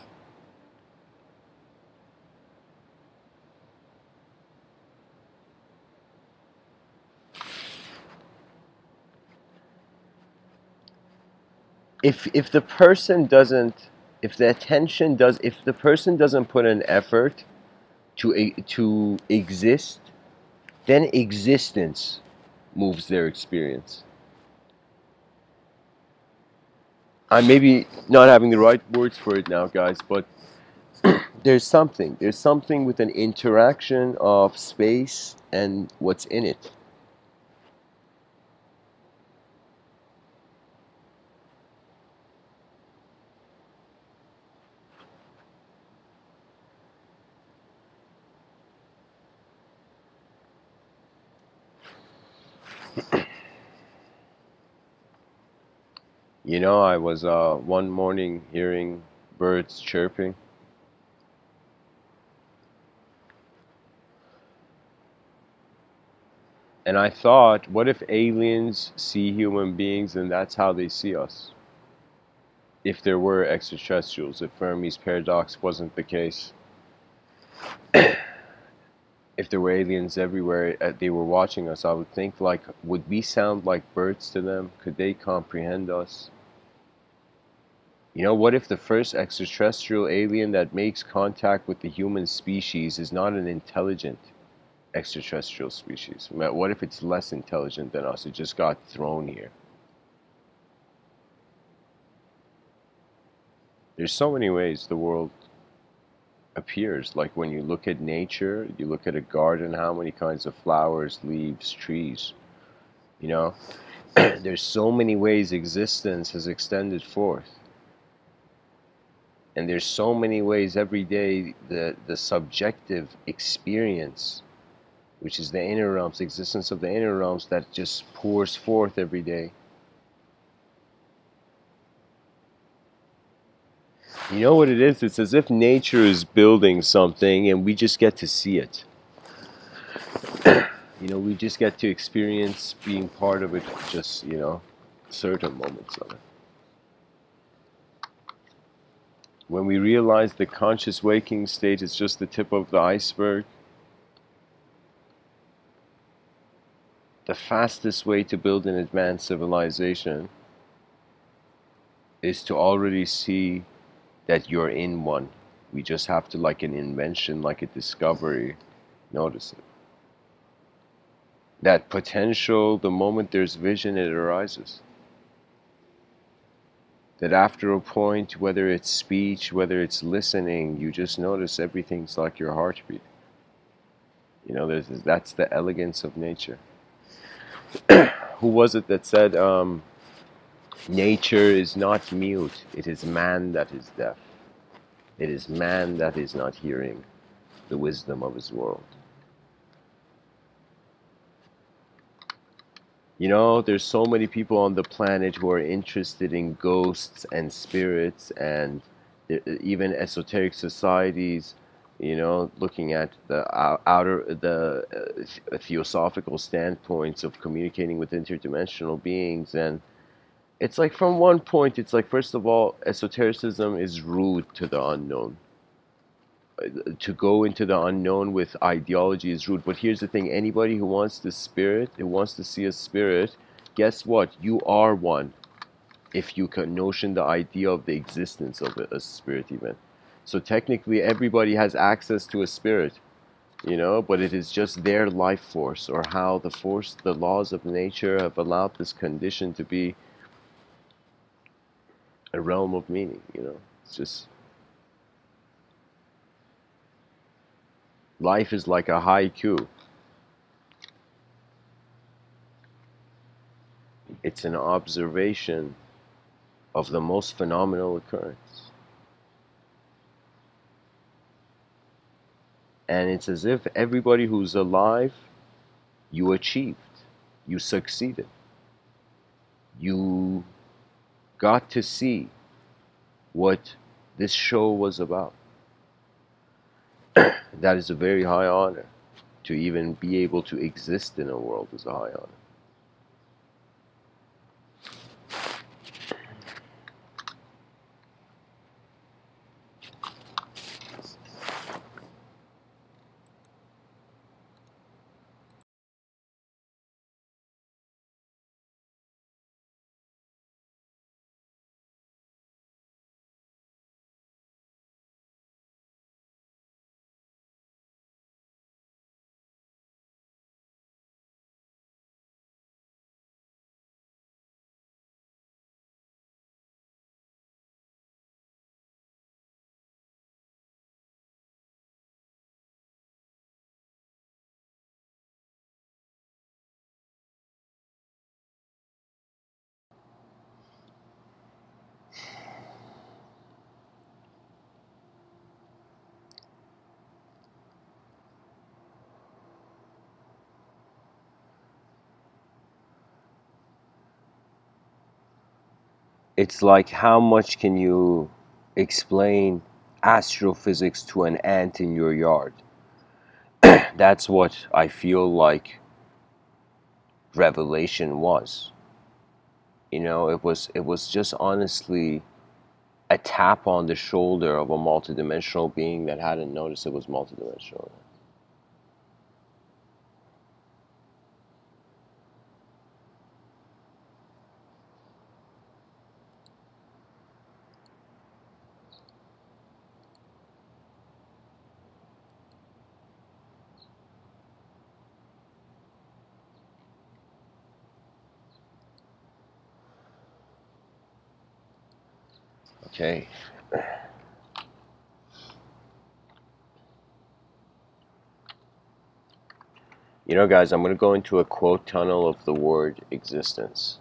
[SPEAKER 1] if the person doesn't, if the attention does, if the person doesn't put an effort to exist, then existence moves their experience. I'm maybe not having the right words for it now, guys, but there's something with an interaction of space and what's in it. You know, I was one morning hearing birds chirping, and I thought, what if aliens see human beings and that's how they see us? If there were extraterrestrials, if Fermi's paradox wasn't the case, if there were aliens everywhere, they were watching us, I would think, like, would we sound like birds to them? Could they comprehend us? You know, what if the first extraterrestrial alien that makes contact with the human species is not an intelligent extraterrestrial species? What if it's less intelligent than us? It just got thrown here. There's so many ways the world appears. Like when you look at nature, you look at a garden, how many kinds of flowers, leaves, trees, you know? There's so many ways existence has extended forth. And there's so many ways every day the subjective experience, which is the inner realms, the existence of the inner realms, that just pours forth every day. You know what it is? It's as if nature is building something and we just get to see it. You know, we just get to experience being part of it, just, you know, certain moments of it. When we realize the conscious waking state is just the tip of the iceberg, the fastest way to build an advanced civilization is to already see that you're in one. We just have to, like an invention, like a discovery, notice it. That potential, the moment there's vision, it arises. That after a point, whether it's speech, whether it's listening, you just notice everything's like your heartbeat. You know, that's the elegance of nature. Who was it that said, nature is not mute, it is man that is deaf. It is man that is not hearing the wisdom of his world. You know, there's so many people on the planet who are interested in ghosts and spirits, and even esoteric societies, you know, looking at the theosophical standpoints of communicating with interdimensional beings. And it's like, from one point, it's like, first of all, esotericism is rude to the unknown. To go into the unknown with ideology is rude. But here's the thing, anybody who wants the spirit, who wants to see a spirit, guess what? You are one. If you can notion the idea of the existence of a spirit even. So technically everybody has access to a spirit. you know, but it is just their life force, or how the laws of nature have allowed this condition to be a realm of meaning, you know. It's just, life is like a haiku. It's an observation of the most phenomenal occurrence. And it's as if everybody who's alive, you achieved, you succeeded, you got to see what this show was about. That is a very high honor. To even be able to exist in a world is a high honor. It's like, how much can you explain astrophysics to an ant in your yard? That's what I feel like Revelation was. You know, it was just honestly a tap on the shoulder of a multidimensional being that hadn't noticed it was multidimensional. Okay. You know, guys, I'm going to go into a quote tunnel of the word existence.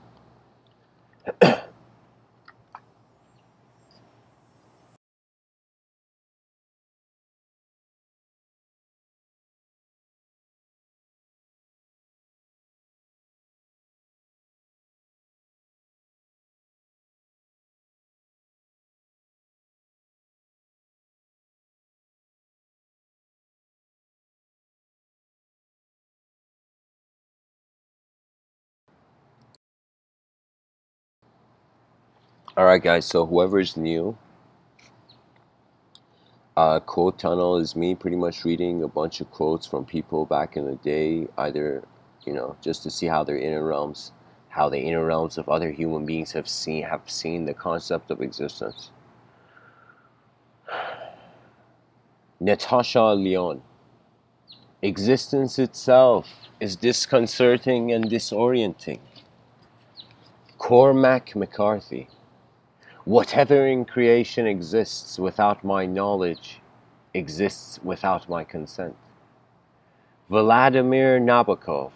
[SPEAKER 1] Alright, guys, so whoever's new, quote tunnel is me pretty much reading a bunch of quotes from people back in the day, either, you know, just to see how the inner realms of other human beings have seen the concept of existence. Natasha Leon. Existence itself is disconcerting and disorienting. Cormac McCarthy. Whatever in creation exists without my knowledge exists without my consent. Vladimir Nabokov.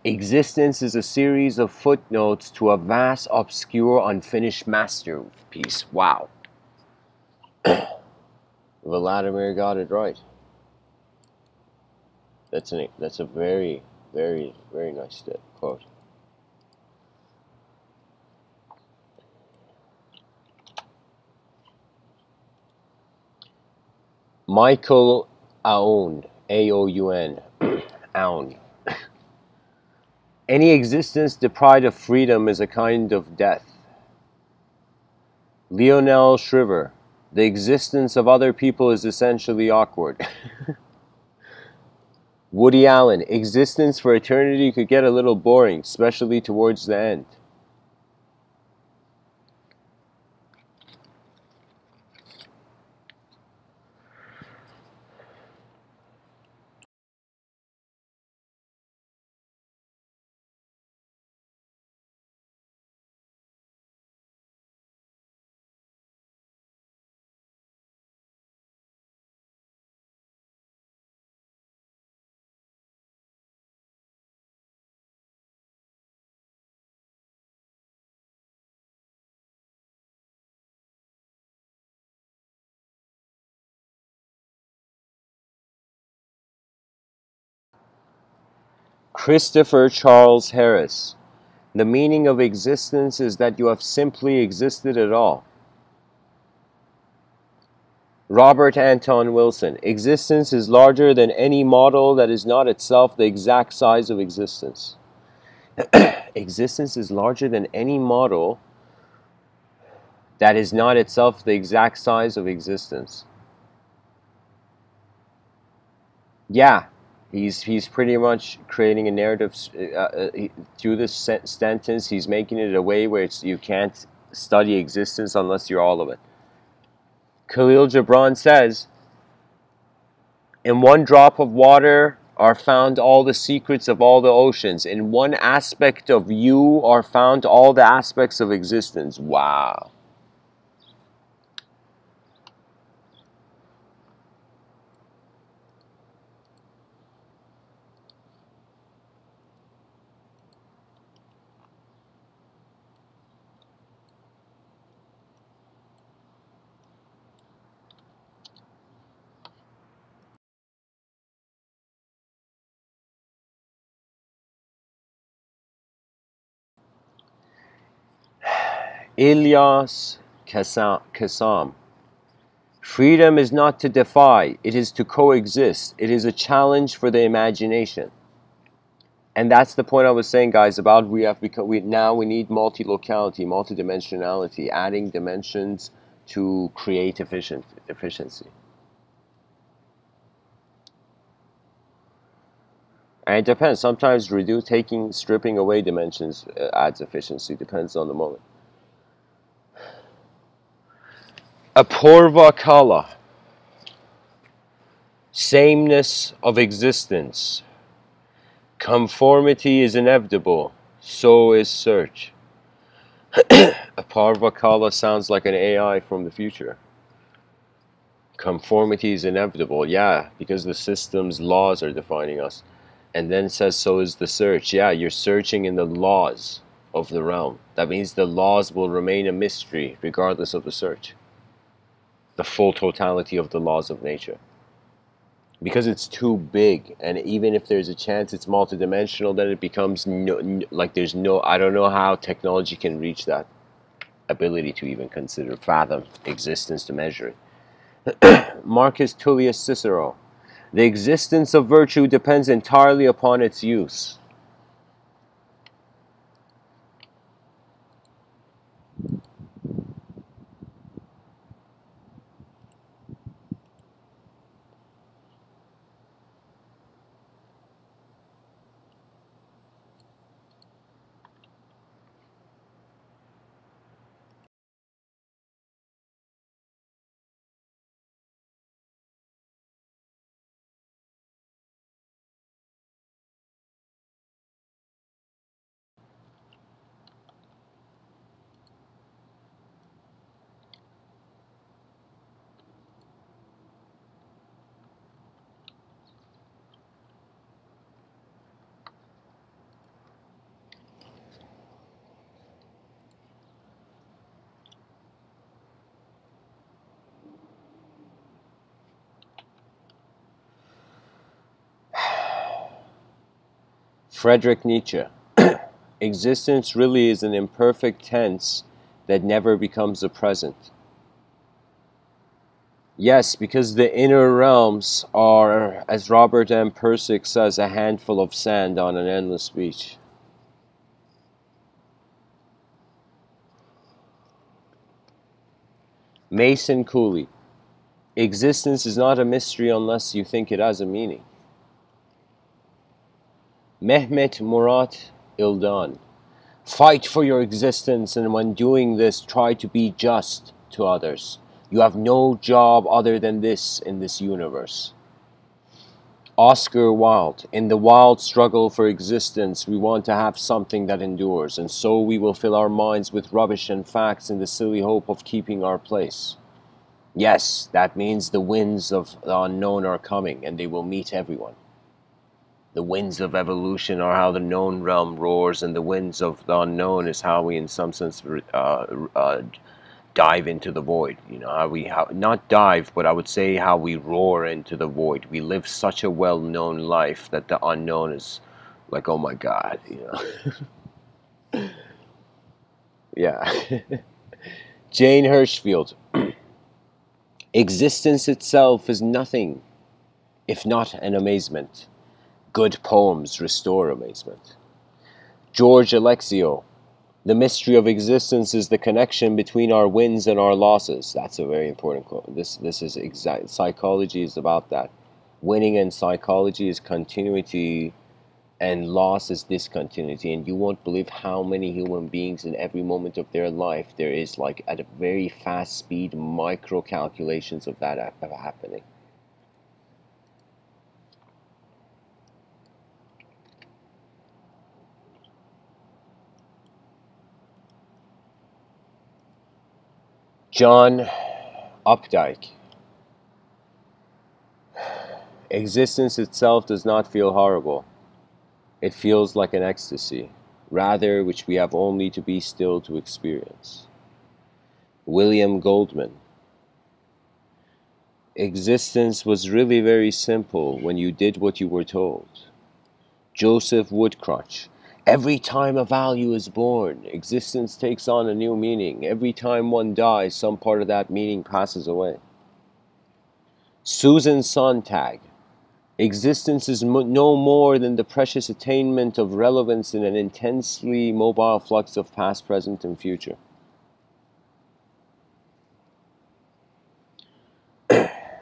[SPEAKER 1] Existence is a series of footnotes to a vast, obscure, unfinished masterpiece. Wow. Vladimir got it right. That's a very, very, very nice quote. Michael Aoun, Aoun, Aoun. Any existence deprived of freedom is a kind of death. Lionel Shriver. The existence of other people is essentially awkward. Woody Allen. Existence for eternity could get a little boring, especially towards the end. Christopher Charles Harris. The meaning of existence is that you have simply existed at all. Robert Anton Wilson. Existence is larger than any model that is not itself the exact size of existence. Existence is larger than any model that is not itself the exact size of existence. Yeah, he's pretty much creating a narrative through this sentence. He's making it a way where you can't study existence unless you're all of it. Khalil Gibran says, in one drop of water are found all the secrets of all the oceans. In one aspect of you are found all the aspects of existence. Wow. Ilyas Kassam. Freedom is not to defy, it is to coexist. It is a challenge for the imagination. And that's the point I was saying, guys, about we now we need multi-locality, multi-dimensionality, adding dimensions to create efficiency. And it depends. Sometimes stripping away dimensions adds efficiency. Depends on the moment. Apurva Kala. Sameness of existence. Conformity is inevitable. So is search. Apurva Kala sounds like an AI from the future. Conformity is inevitable. Yeah, because the system's laws are defining us. And then says, so is the search. Yeah, you're searching in the laws of the realm. That means the laws will remain a mystery regardless of the search. The full totality of the laws of nature. Because it's too big, and even if there's a chance it's multidimensional, then it becomes I don't know how technology can reach that ability to even fathom existence to measure it. Marcus Tullius Cicero. The existence of virtue depends entirely upon its use. Friedrich Nietzsche. Existence really is an imperfect tense that never becomes the present. Yes, because the inner realms are, as Robert M. Persick says, a handful of sand on an endless beach. Mason Cooley. Existence is not a mystery unless you think it has a meaning. Mehmet Murat Ildan. Fight for your existence, and when doing this, try to be just to others. You have no job other than this in this universe. Oscar Wilde. In the wild struggle for existence, we want to have something that endures, and so we will fill our minds with rubbish and facts in the silly hope of keeping our place. Yes, that means the winds of the unknown are coming, and they will meet everyone. The winds of evolution are how the known realm roars, and the winds of the unknown is how we, in some sense, dive into the void. You know, not dive, but I would say how we roar into the void. We live such a well-known life that the unknown is Like, oh my God, you know. Yeah. Jane Hirschfield. Existence itself is nothing, if not an amazement. Good poems restore amazement. George Alexio. The mystery of existence is the connection between our wins and our losses. That's a very important quote. This is exact. Psychology is about that. Winning in psychology is continuity, and loss is discontinuity. And you won't believe how many human beings in every moment of their life there is, like, at a very fast speed, micro calculations of that happening. John Updike. Existence itself does not feel horrible. It feels like an ecstasy, rather, which we have only to be still to experience. William Goldman. Existence was really very simple when you did what you were told. Joseph Woodcrutch. Every time a value is born, existence takes on a new meaning. Every time one dies, some part of that meaning passes away. Susan Sontag. Existence is no more than the precious attainment of relevance in an intensely mobile flux of past, present, and future.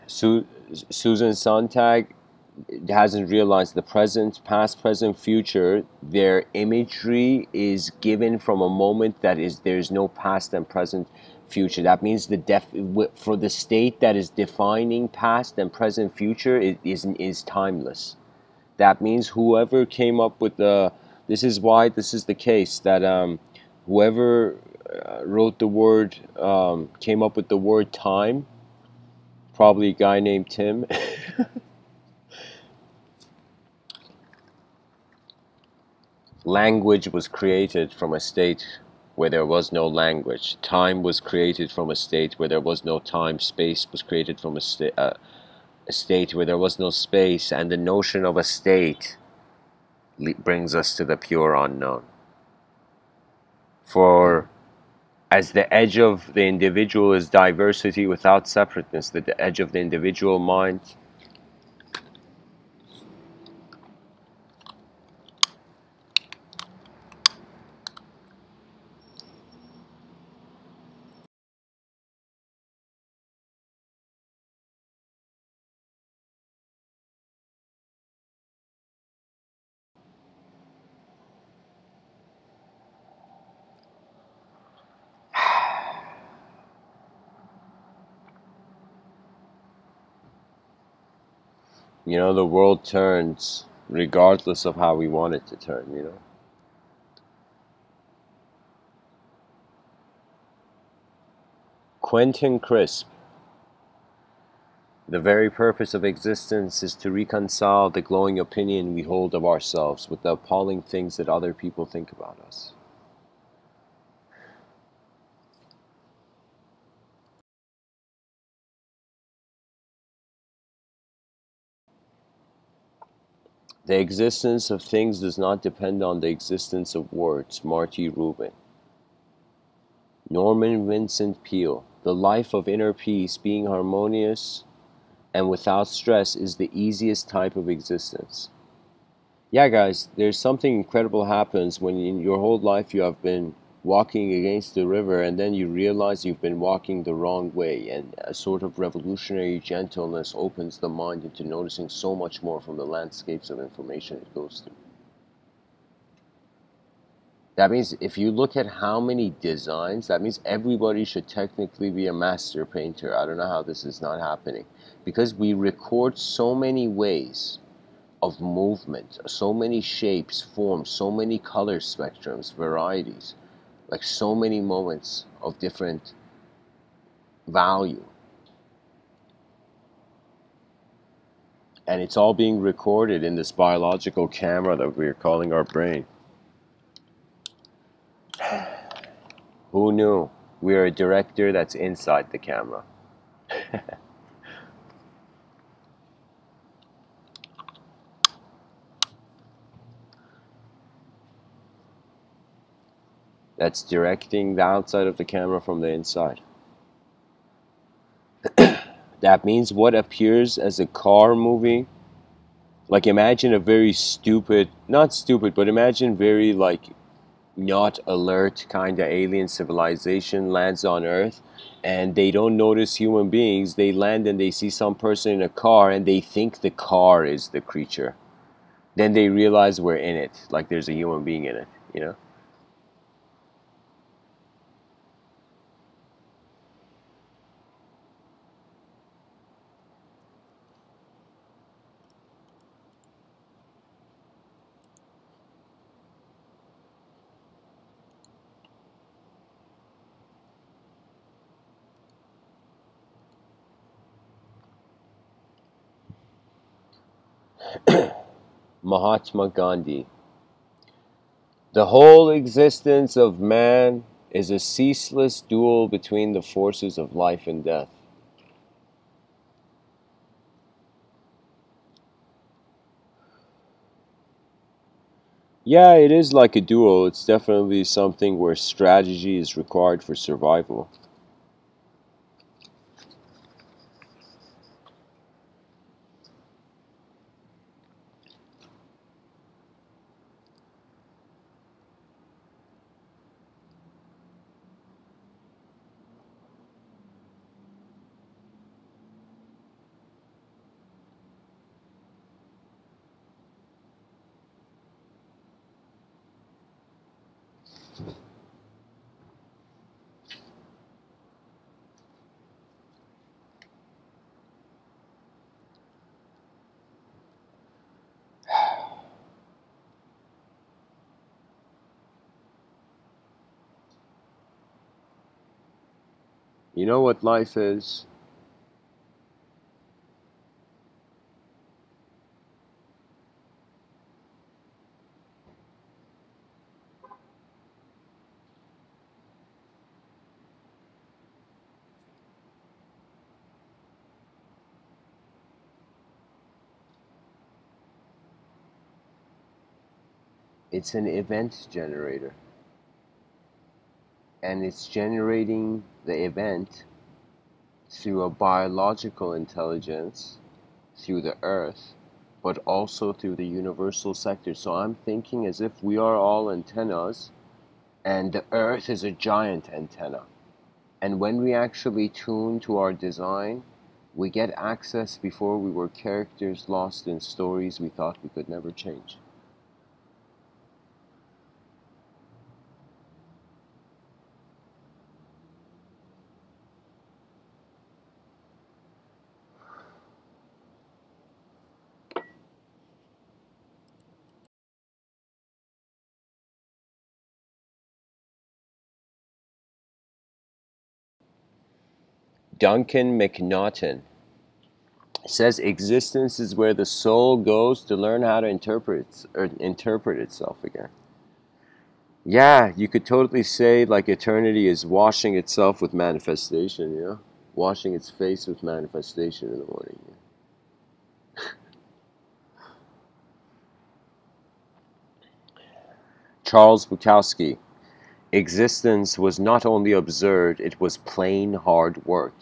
[SPEAKER 1] Susan Sontag hasn't realized the present, past, present, future. Their imagery is given from a moment that is there's no past and present future. That means for the state that is defining past and present future is timeless. That means whoever came up with this is why this is the case, that whoever wrote the word, came up with the word time, probably a guy named Tim. Language was created from a state where there was no language. Time was created from a state where there was no time. Space was created from a state where there was no space. And the notion of a state brings us to the pure unknown. For as the edge of the individual is diversity without separateness, the edge of the individual mind the world turns regardless of how we want it to turn. Quentin Crisp. The very purpose of existence is to reconcile the glowing opinion we hold of ourselves with the appalling things that other people think about us. The existence of things does not depend on the existence of words. Marty Rubin. Norman Vincent Peale. The life of inner peace, being harmonious and without stress, is the easiest type of existence. Yeah, guys, there's something incredible happens when in your whole life you have been walking against the river, and then you realize you've been walking the wrong way, and a sort of revolutionary gentleness opens the mind into noticing so much more from the landscapes of information it goes through. That means if you look at how many designs, that means everybody should technically be a master painter. I don't know how this is not happening, because we record so many ways of movement, so many shapes, forms, so many color spectrums, varieties, like so many moments of different value. And it's all being recorded in this biological camera that we're calling our brain. Who knew? We're a director that's inside the camera. that's directing the outside of the camera from the inside. That means what appears as a car movie, like imagine a very stupid, not stupid, but imagine very like not alert kind of alien civilization lands on Earth and they don't notice human beings. They land and they see some person in a car and they think the car is the creature. Then they realize we're in it, like there's a human being in it, you know? Mahatma Gandhi. The whole existence of man is a ceaseless duel between the forces of life and death. Yeah, it is like a duel. It's definitely something where strategy is required for survival. You know what life is? It's an event generator. And it's generating the event through a biological intelligence, through the earth, but also through the universal sector. So I'm thinking as if we are all antennas and the earth is a giant antenna. And when we actually tune to our design, we get access before we were characters lost in stories we thought we could never change. Duncan McNaughton says existence is where the soul goes to learn how to interpret itself again. Yeah, you could totally say like eternity is washing itself with manifestation, you know? Washing its face with manifestation in the morning. Yeah. Charles Bukowski. Existence was not only absurd, it was plain hard work.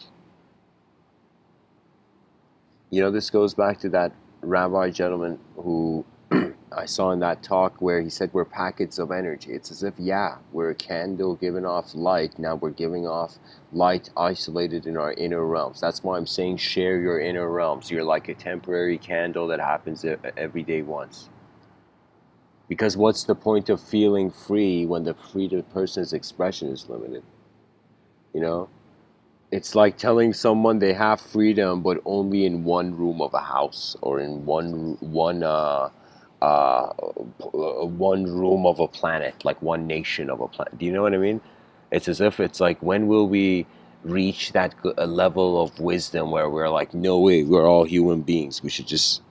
[SPEAKER 1] You know, this goes back to that rabbi gentleman who I saw in that talk where he said we're packets of energy. It's as if, yeah, we're a candle giving off light. Now we're giving off light isolated in our inner realms. That's why I'm saying share your inner realms. You're like a temporary candle that happens every day once. Because what's the point of feeling free when the freedom person's expression is limited? You know? It's like telling someone they have freedom, but only in one room of a house or in uh, one room of a planet, like one nation of a planet. Do you know what I mean? It's as if it's like when will we reach that a level of wisdom where we're like, no way, we're all human beings. We should just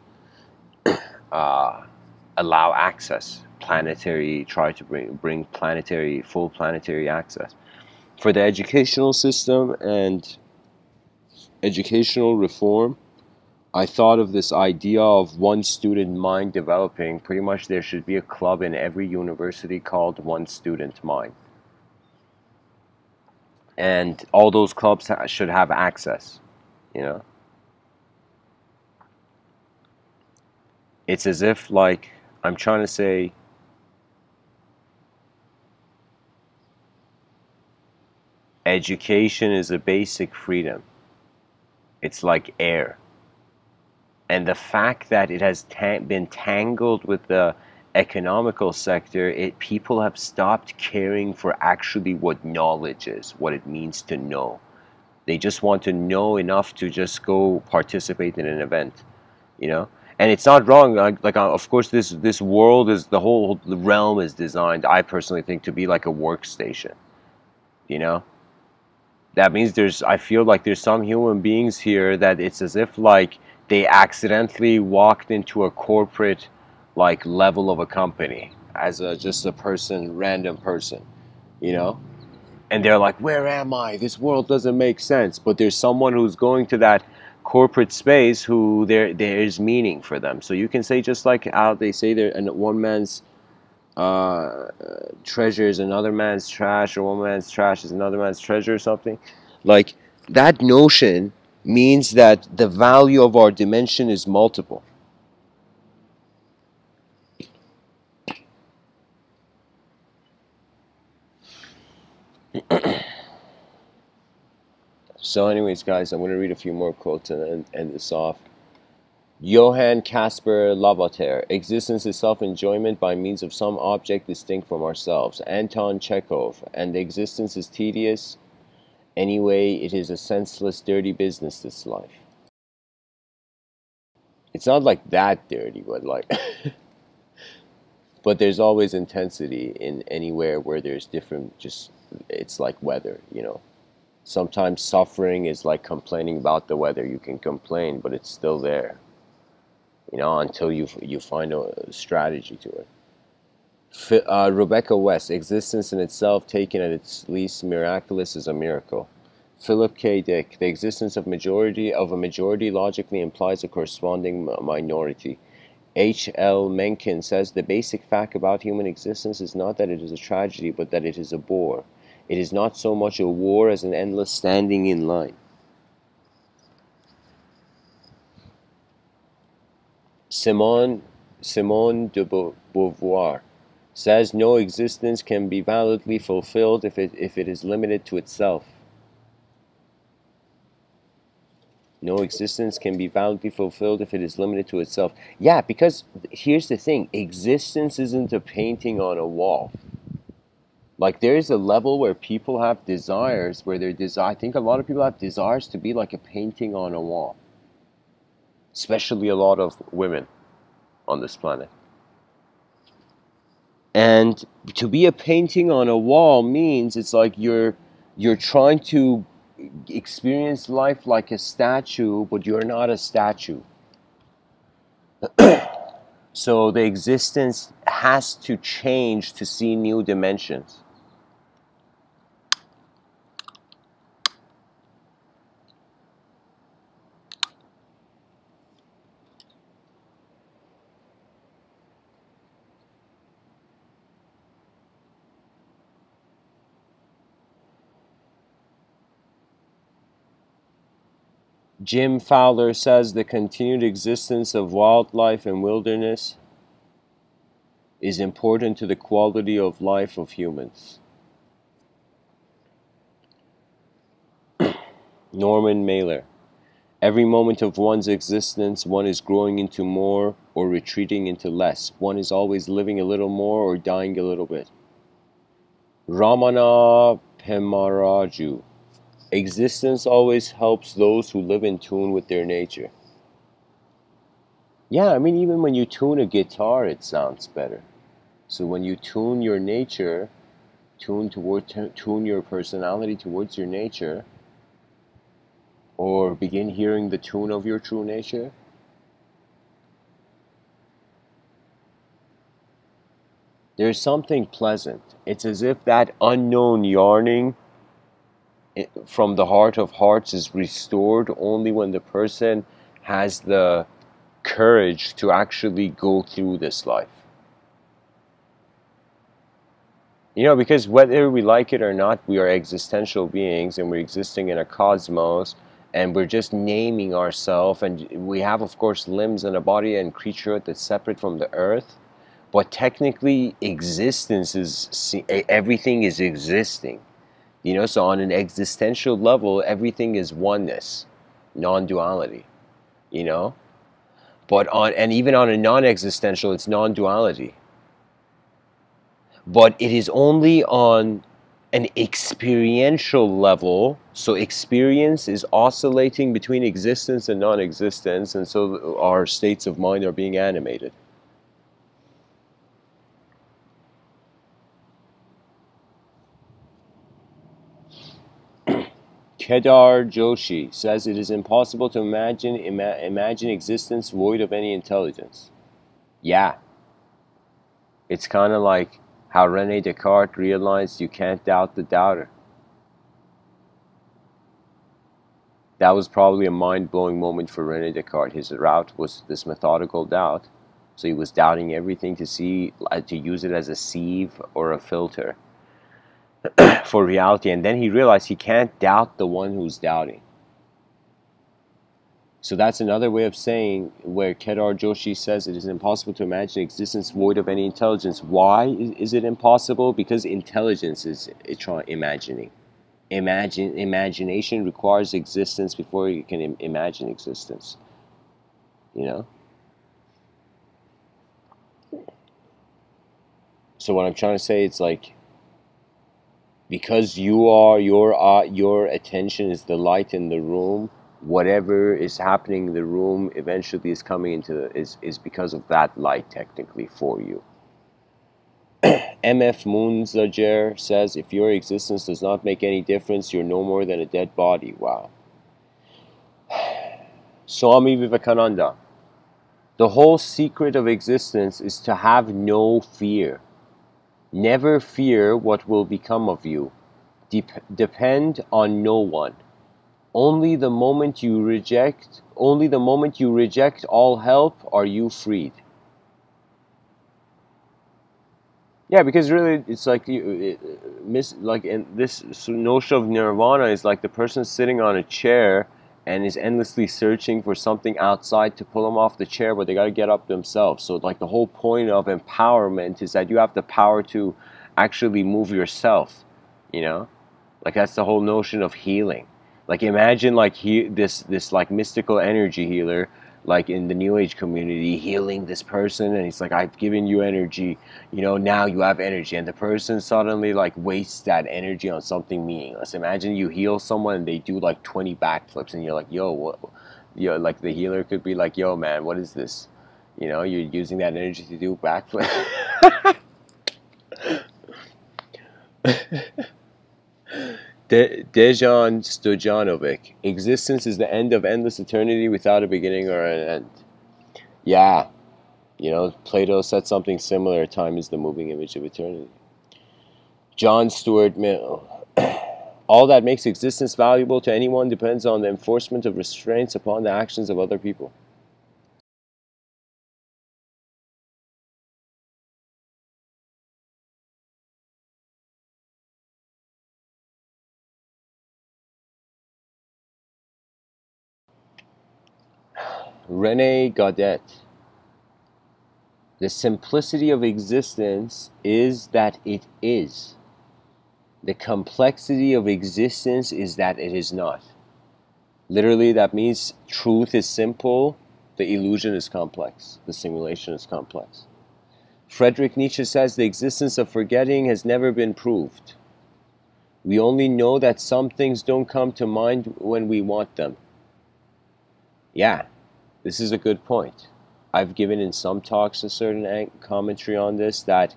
[SPEAKER 1] uh, allow access, planetary, try to bring planetary, full planetary access for the educational system and educational reform. I thought of this idea of one student mind developing. Pretty much there should be a club in every university called One Student Mind. and all those clubs should have access, you know. It's as if, like, I'm trying to say, education is a basic freedom. It's like air. And the fact that it has been tangled with the economical sector, people have stopped caring for actually what knowledge is, what it means to know. They just want to know enough to just go participate in an event, you know. And it's not wrong. Of course, this world is, the whole realm is designed, I personally think, to be like a workstation, you know. That means I feel like there's some human beings here that it's as if like they accidentally walked into a corporate like level of a company as just a person, random person, you know? And they're like, where am I? This world doesn't make sense. But there's someone who's going to that corporate space who there is meaning for them. So you can say, just like how they say there, and one man's treasure is another man's trash, or one man's trash is another man's treasure, or something. Like, that notion means that the value of our dimension is multiple. So anyways, guys, I'm going to read a few more quotes and then end this off. Johann Caspar Lavater, existence is self-enjoyment by means of some object distinct from ourselves. Anton Chekhov, and existence is tedious. Anyway, it is a senseless, dirty business, this life. It's not like that dirty, but like, but there's always intensity in anywhere where there's different, just, it's like weather, you know. Sometimes suffering is like complaining about the weather. You can complain, but it's still there, you know, until you find a strategy to it. Rebecca West, existence in itself, taken at its least miraculous, is a miracle. Philip K. Dick, the existence of a majority logically implies a corresponding minority. H. L. Mencken says the basic fact about human existence is not that it is a tragedy, but that it is a bore. It is not so much a war as an endless standing in line. Simone de Beauvoir says no existence can be validly fulfilled if it is limited to itself. No existence can be validly fulfilled if it is limited to itself. Yeah, because here's the thing. Existence isn't a painting on a wall. Like, there is a level where people have desires, where I think a lot of people have desires to be like a painting on a wall. Especially a lot of women on this planet. And to be a painting on a wall means it's like you're trying to experience life like a statue, but you're not a statue. So the existence has to change to see new dimensions. Jim Fowler says the continued existence of wildlife and wilderness is important to the quality of life of humans. Norman Mailer. Every moment of one's existence, one is growing into more or retreating into less. One is always living a little more or dying a little bit. Ramana Pemaraju. Existence always helps those who live in tune with their nature. Yeah, I mean, even when you tune a guitar, it sounds better. So when you tune your nature, tune your personality towards your nature, or begin hearing the tune of your true nature, there's something pleasant. It's as if that unknown yearning from the heart of hearts is restored only when the person has the courage to actually go through this life. You know, because whether we like it or not, we are existential beings and we're existing in a cosmos, and we're just naming ourselves, and we have, of course, limbs and a body and creaturehood that's separate from the earth. But technically, existence is, everything is existing. You know, so on an existential level, everything is oneness, non-duality. You know, but on, and even on a non-existential, it's non-duality. But it is only on an experiential level. So experience is oscillating between existence and non-existence, and so our states of mind are being animated. Kedar Joshi says it is impossible to imagine existence void of any intelligence. Yeah, it's kind of like how Rene Descartes realized you can't doubt the doubter. That was probably a mind-blowing moment for Rene Descartes. His route was this methodical doubt. So he was doubting everything to see, to use it as a sieve or a filter for reality. And then he realized he can't doubt the one who's doubting. So that's another way of saying where Kedar Joshi says it is impossible to imagine existence void of any intelligence. Why is it impossible? Because intelligence is imagining. Imagination requires existence before you can imagine existence. You know. So what I'm trying to say, it's like, because you are your attention is the light in the room. Whatever is happening in the room eventually is coming into is because of that light technically for you. MF Moonzajer says, if your existence does not make any difference, you're no more than a dead body. Wow. Swami Vivekananda. The whole secret of existence is to have no fear. Never fear what will become of you. Depend on no one. Only the moment you reject all help are you freed. Yeah, because really, it's like like in this notion of nirvana is like the person sitting on a chair and is endlessly searching for something outside to pull them off the chair, but they got to get up themselves. So like the whole point of empowerment is that you have the power to actually move yourself. You know, like that's the whole notion of healing. Like imagine like this like mystical energy healer, like in the New Age community, healing this person, and he's like, I've given you energy, you know, now you have energy, and the person suddenly like wastes that energy on something meaningless. Imagine you heal someone and they do like 20 backflips, and you're like, yo, what? Yo, like the healer could be like, yo, man, what is this? You know, you're using that energy to do backflips. Dejan Stojanovic. Existence is the end of endless eternity without a beginning or an end. Yeah, you know, Plato said something similar. Time is the moving image of eternity. John Stuart Mill. All that makes existence valuable to anyone depends on the enforcement of restraints upon the actions of other people. Rene Gaudet. The simplicity of existence is that it is. The complexity of existence is that it is not. Literally, that means truth is simple, the illusion is complex, the simulation is complex. Friedrich Nietzsche says the existence of forgetting has never been proved. We only know that some things don't come to mind when we want them. Yeah, this is a good point. I've given in some talks a certain commentary on this, that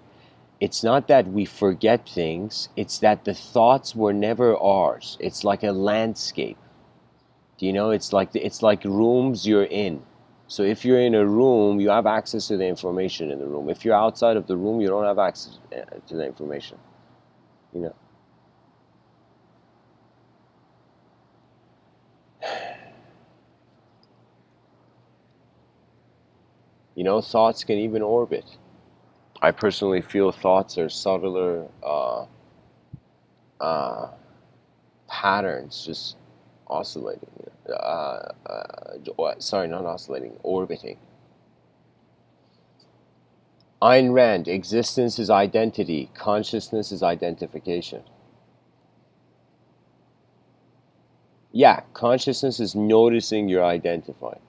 [SPEAKER 1] it's not that we forget things, it's that the thoughts were never ours. It's like a landscape. Do you know, it's like rooms you're in. So if you're in a room, you have access to the information in the room. If you're outside of the room, you don't have access to the information. You know. You know, thoughts can even orbit. I personally feel thoughts are subtler uh, patterns, just oscillating. Sorry, not oscillating, orbiting. Ayn Rand, existence is identity, consciousness is identification. Yeah, consciousness is noticing you're identified.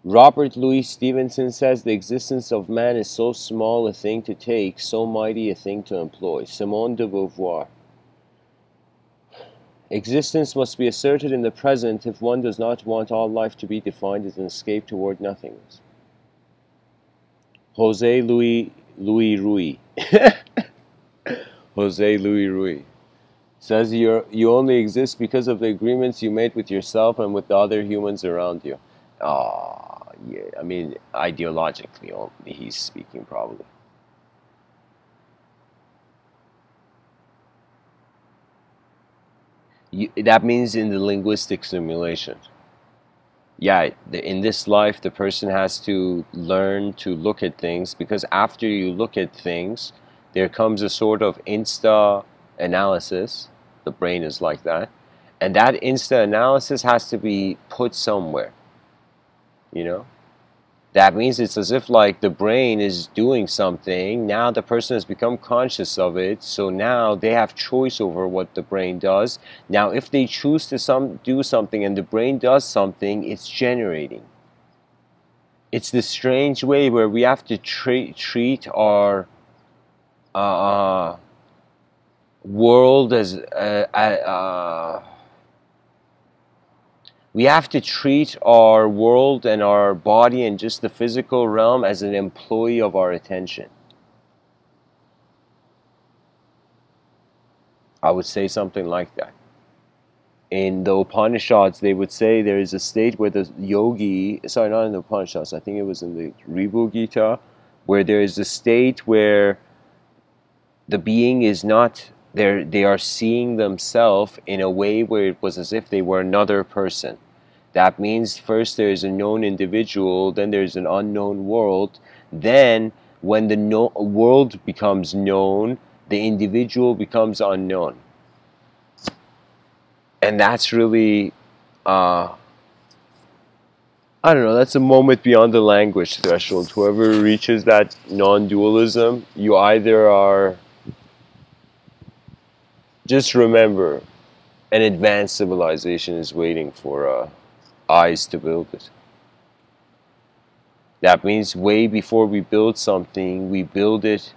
[SPEAKER 1] Robert Louis Stevenson says the existence of man is so small a thing to take, so mighty a thing to employ. Simone de Beauvoir. Existence must be asserted in the present if one does not want all life to be defined as an escape toward nothingness. Jose Louis Rui. Jose Louis Rui says you only exist because of the agreements you made with yourself and with the other humans around you. Yeah, I mean, ideologically only he's speaking, probably. That means in the linguistic simulation. Yeah, in this life, the person has to learn to look at things, because after you look at things, there comes a sort of insta analysis. The brain is like that. And that insta analysis has to be put somewhere, you know? That means it's as if like the brain is doing something, now the person has become conscious of it, so now they have choice over what the brain does. Now if they choose to do something and the brain does something, it's generating. It's this strange way where we have to treat our world as we have to treat our world and our body and just the physical realm as an employee of our attention. I would say something like that. In the Upanishads, they would say there is a state where the yogi, sorry, not in the Upanishads, I think it was in the Ribu Gita, where there is a state where the being is not there, they are seeing themselves in a way where it was as if they were another person. That means first there is a known individual, then there's an unknown world, then when the world becomes known, the individual becomes unknown. And that's really, I don't know, that's a moment beyond the language threshold. Whoever reaches that non-dualism, you either are, just remember, an advanced civilization is waiting for eyes to build it. That means way before we build something, we build it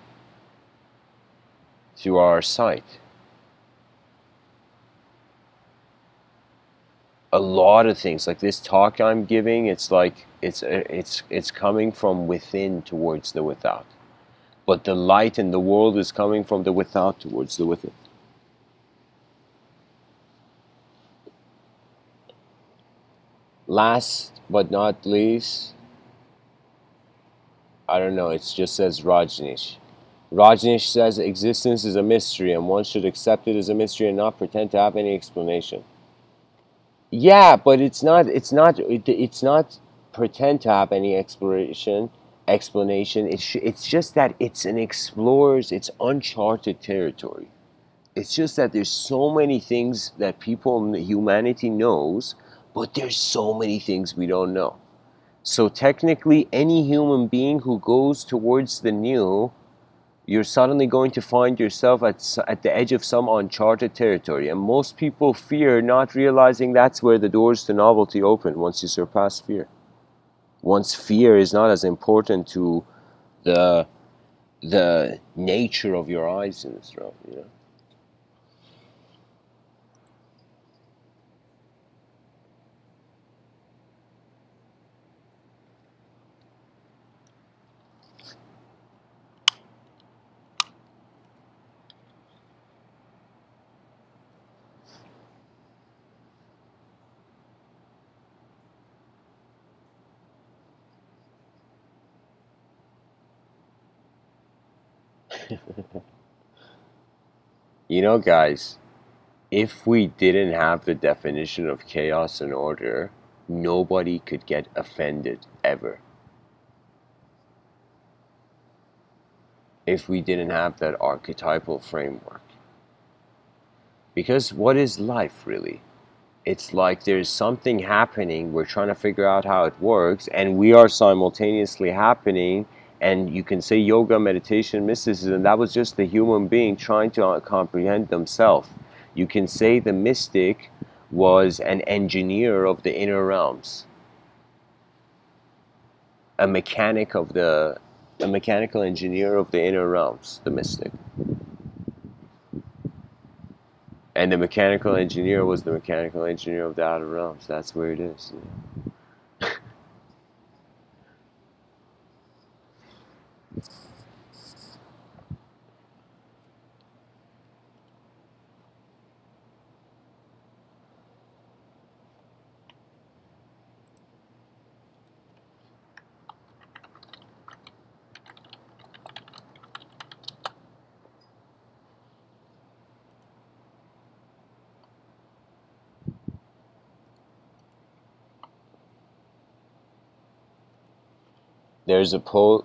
[SPEAKER 1] through our sight. A lot of things, like this talk I'm giving, it's like it's coming from within towards the without. But the light in the world is coming from the without towards the within. Last but not least, I don't know, it just says Rajneesh. Rajneesh says existence is a mystery and one should accept it as a mystery and not pretend to have any explanation. Yeah, but it's not pretend to have any explanation. It's just that it's an explorer's, it's uncharted territory. It's just that there's so many things that humanity knows, but there's so many things we don't know. So technically, any human being who goes towards the new, you're suddenly going to find yourself at the edge of some uncharted territory. And most people fear not realizing that's where the doors to novelty open once you surpass fear. Once fear is not as important to the nature of your eyes in this realm, you know. You know, guys, if we didn't have the definition of chaos and order, nobody could get offended ever. if we didn't have that archetypal framework. Because what is life really? It's like there's something happening, we're trying to figure out how it works, and we are simultaneously happening. And you can say yoga, meditation, mysticism, that was just the human being trying to comprehend themselves. You can say the mystic was an engineer of the inner realms, a mechanical engineer of the inner realms, the mystic. And the mechanical engineer was the mechanical engineer of the outer realms. That's where it is. There's a poem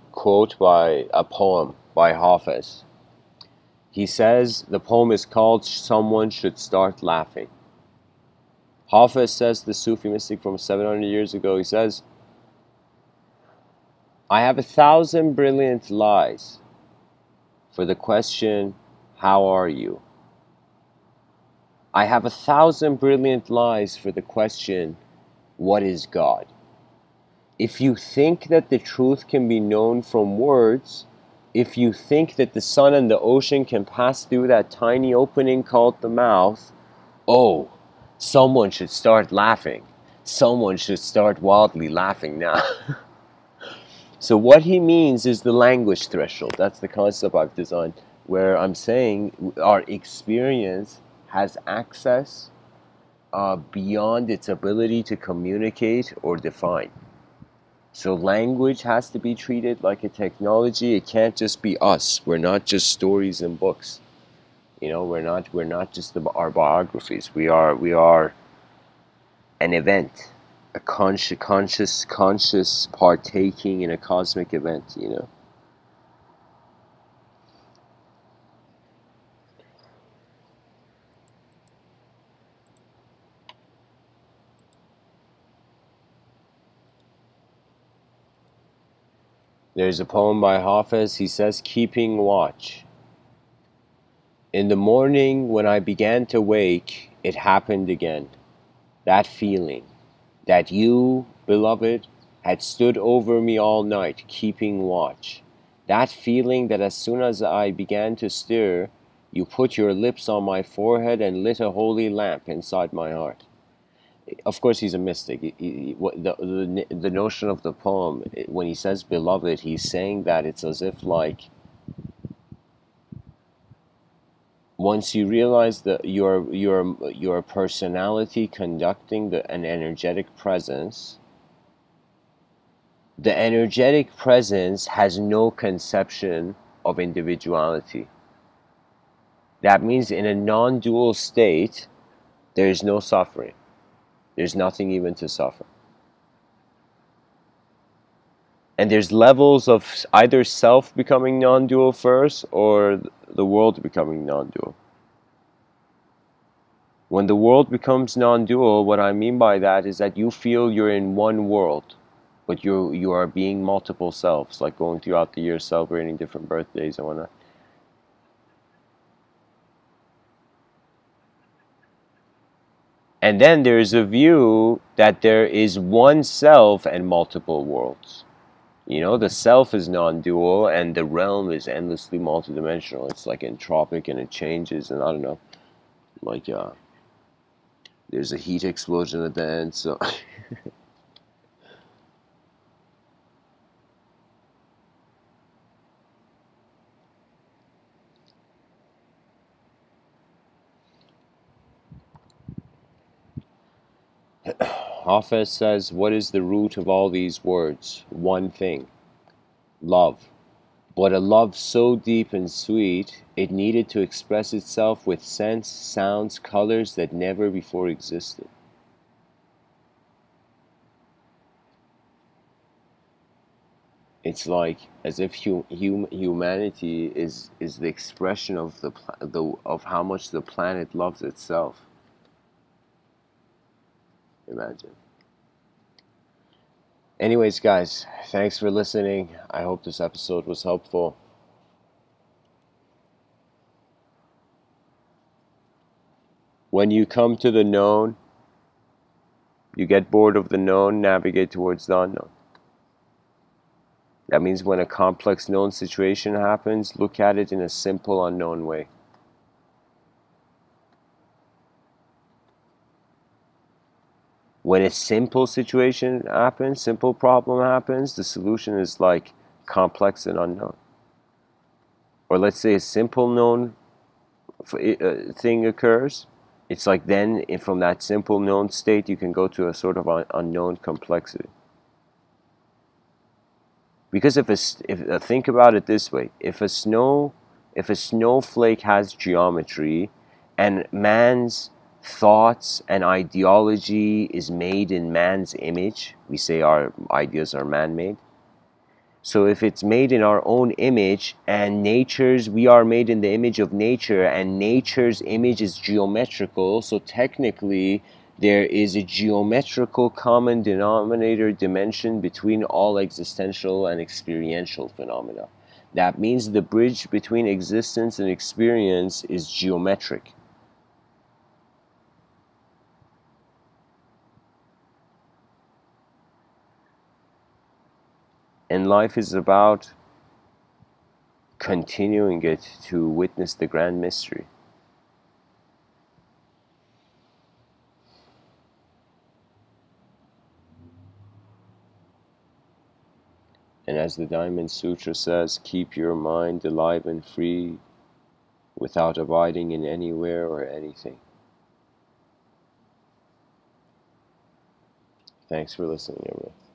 [SPEAKER 1] by Hafiz. He says the poem is called "Someone Should Start Laughing." Hafiz says, the Sufi mystic from 700 years ago, he says, "I have 1,000 brilliant lies for the question, how are you? I have 1,000 brilliant lies for the question, what is God? If you think that the truth can be known from words, if you think that the sun and the ocean can pass through that tiny opening called the mouth, oh, someone should start laughing. Someone should start wildly laughing now." So what he means is the language threshold. That's the concept I've designed, where I'm saying our experience has access beyond its ability to communicate or define. So language has to be treated like a technology. It can't just be us. We're not just stories and books. You know, we're not just our biographies. We are an event, a conscious partaking in a cosmic event, you know. There's a poem by Hafiz. He says, "Keeping watch. In the morning when I began to wake, it happened again. That feeling, that you, beloved, had stood over me all night, keeping watch. That feeling that as soon as I began to stir, you put your lips on my forehead and lit a holy lamp inside my heart." Of course, he's a mystic. The notion of the poem, when he says beloved, he's saying that it's as if like once you realize that your personality conducting an energetic presence, the energetic presence has no conception of individuality. That means in a non-dual state, there is no suffering. There's nothing even to suffer. And there's levels of either self becoming non-dual first or the world becoming non-dual. When the world becomes non-dual, what I mean by that is that you feel you're in one world, but you are being multiple selves, like going throughout the year celebrating different birthdays and whatnot. And then there's a view that there is one self and multiple worlds. You know, the self is non-dual and the realm is endlessly multidimensional. It's like entropic and it changes, and I don't know, like there's a heat explosion at the end, so Hafez says, what is the root of all these words? One thing, love. But a love so deep and sweet, it needed to express itself with scents, sounds, colors that never before existed. It's like as if humanity is the expression of of how much the planet loves itself. Imagine. Anyways, guys, thanks for listening. I hope this episode was helpful. When you come to the known, you get bored of the known, navigate towards the unknown. That means when a complex known situation happens, look at it in a simple unknown way. When a simple situation happens, simple problem happens, the solution is like complex and unknown. Or let's say a simple known thing occurs, it's like then from that simple known state you can go to a sort of unknown complexity. Because think about it this way, if a snowflake has geometry and man's thoughts and ideology is made in man's image, we say our ideas are man-made. So if it's made in our own image and we are made in the image of nature and nature's image is geometrical, so technically there is a geometrical common denominator dimension between all existential and experiential phenomena. That means the bridge between existence and experience is geometric. And life is about continuing it to witness the grand mystery. And as the Diamond Sutra says, keep your mind alive and free without abiding in anywhere or anything. Thanks for listening, everyone.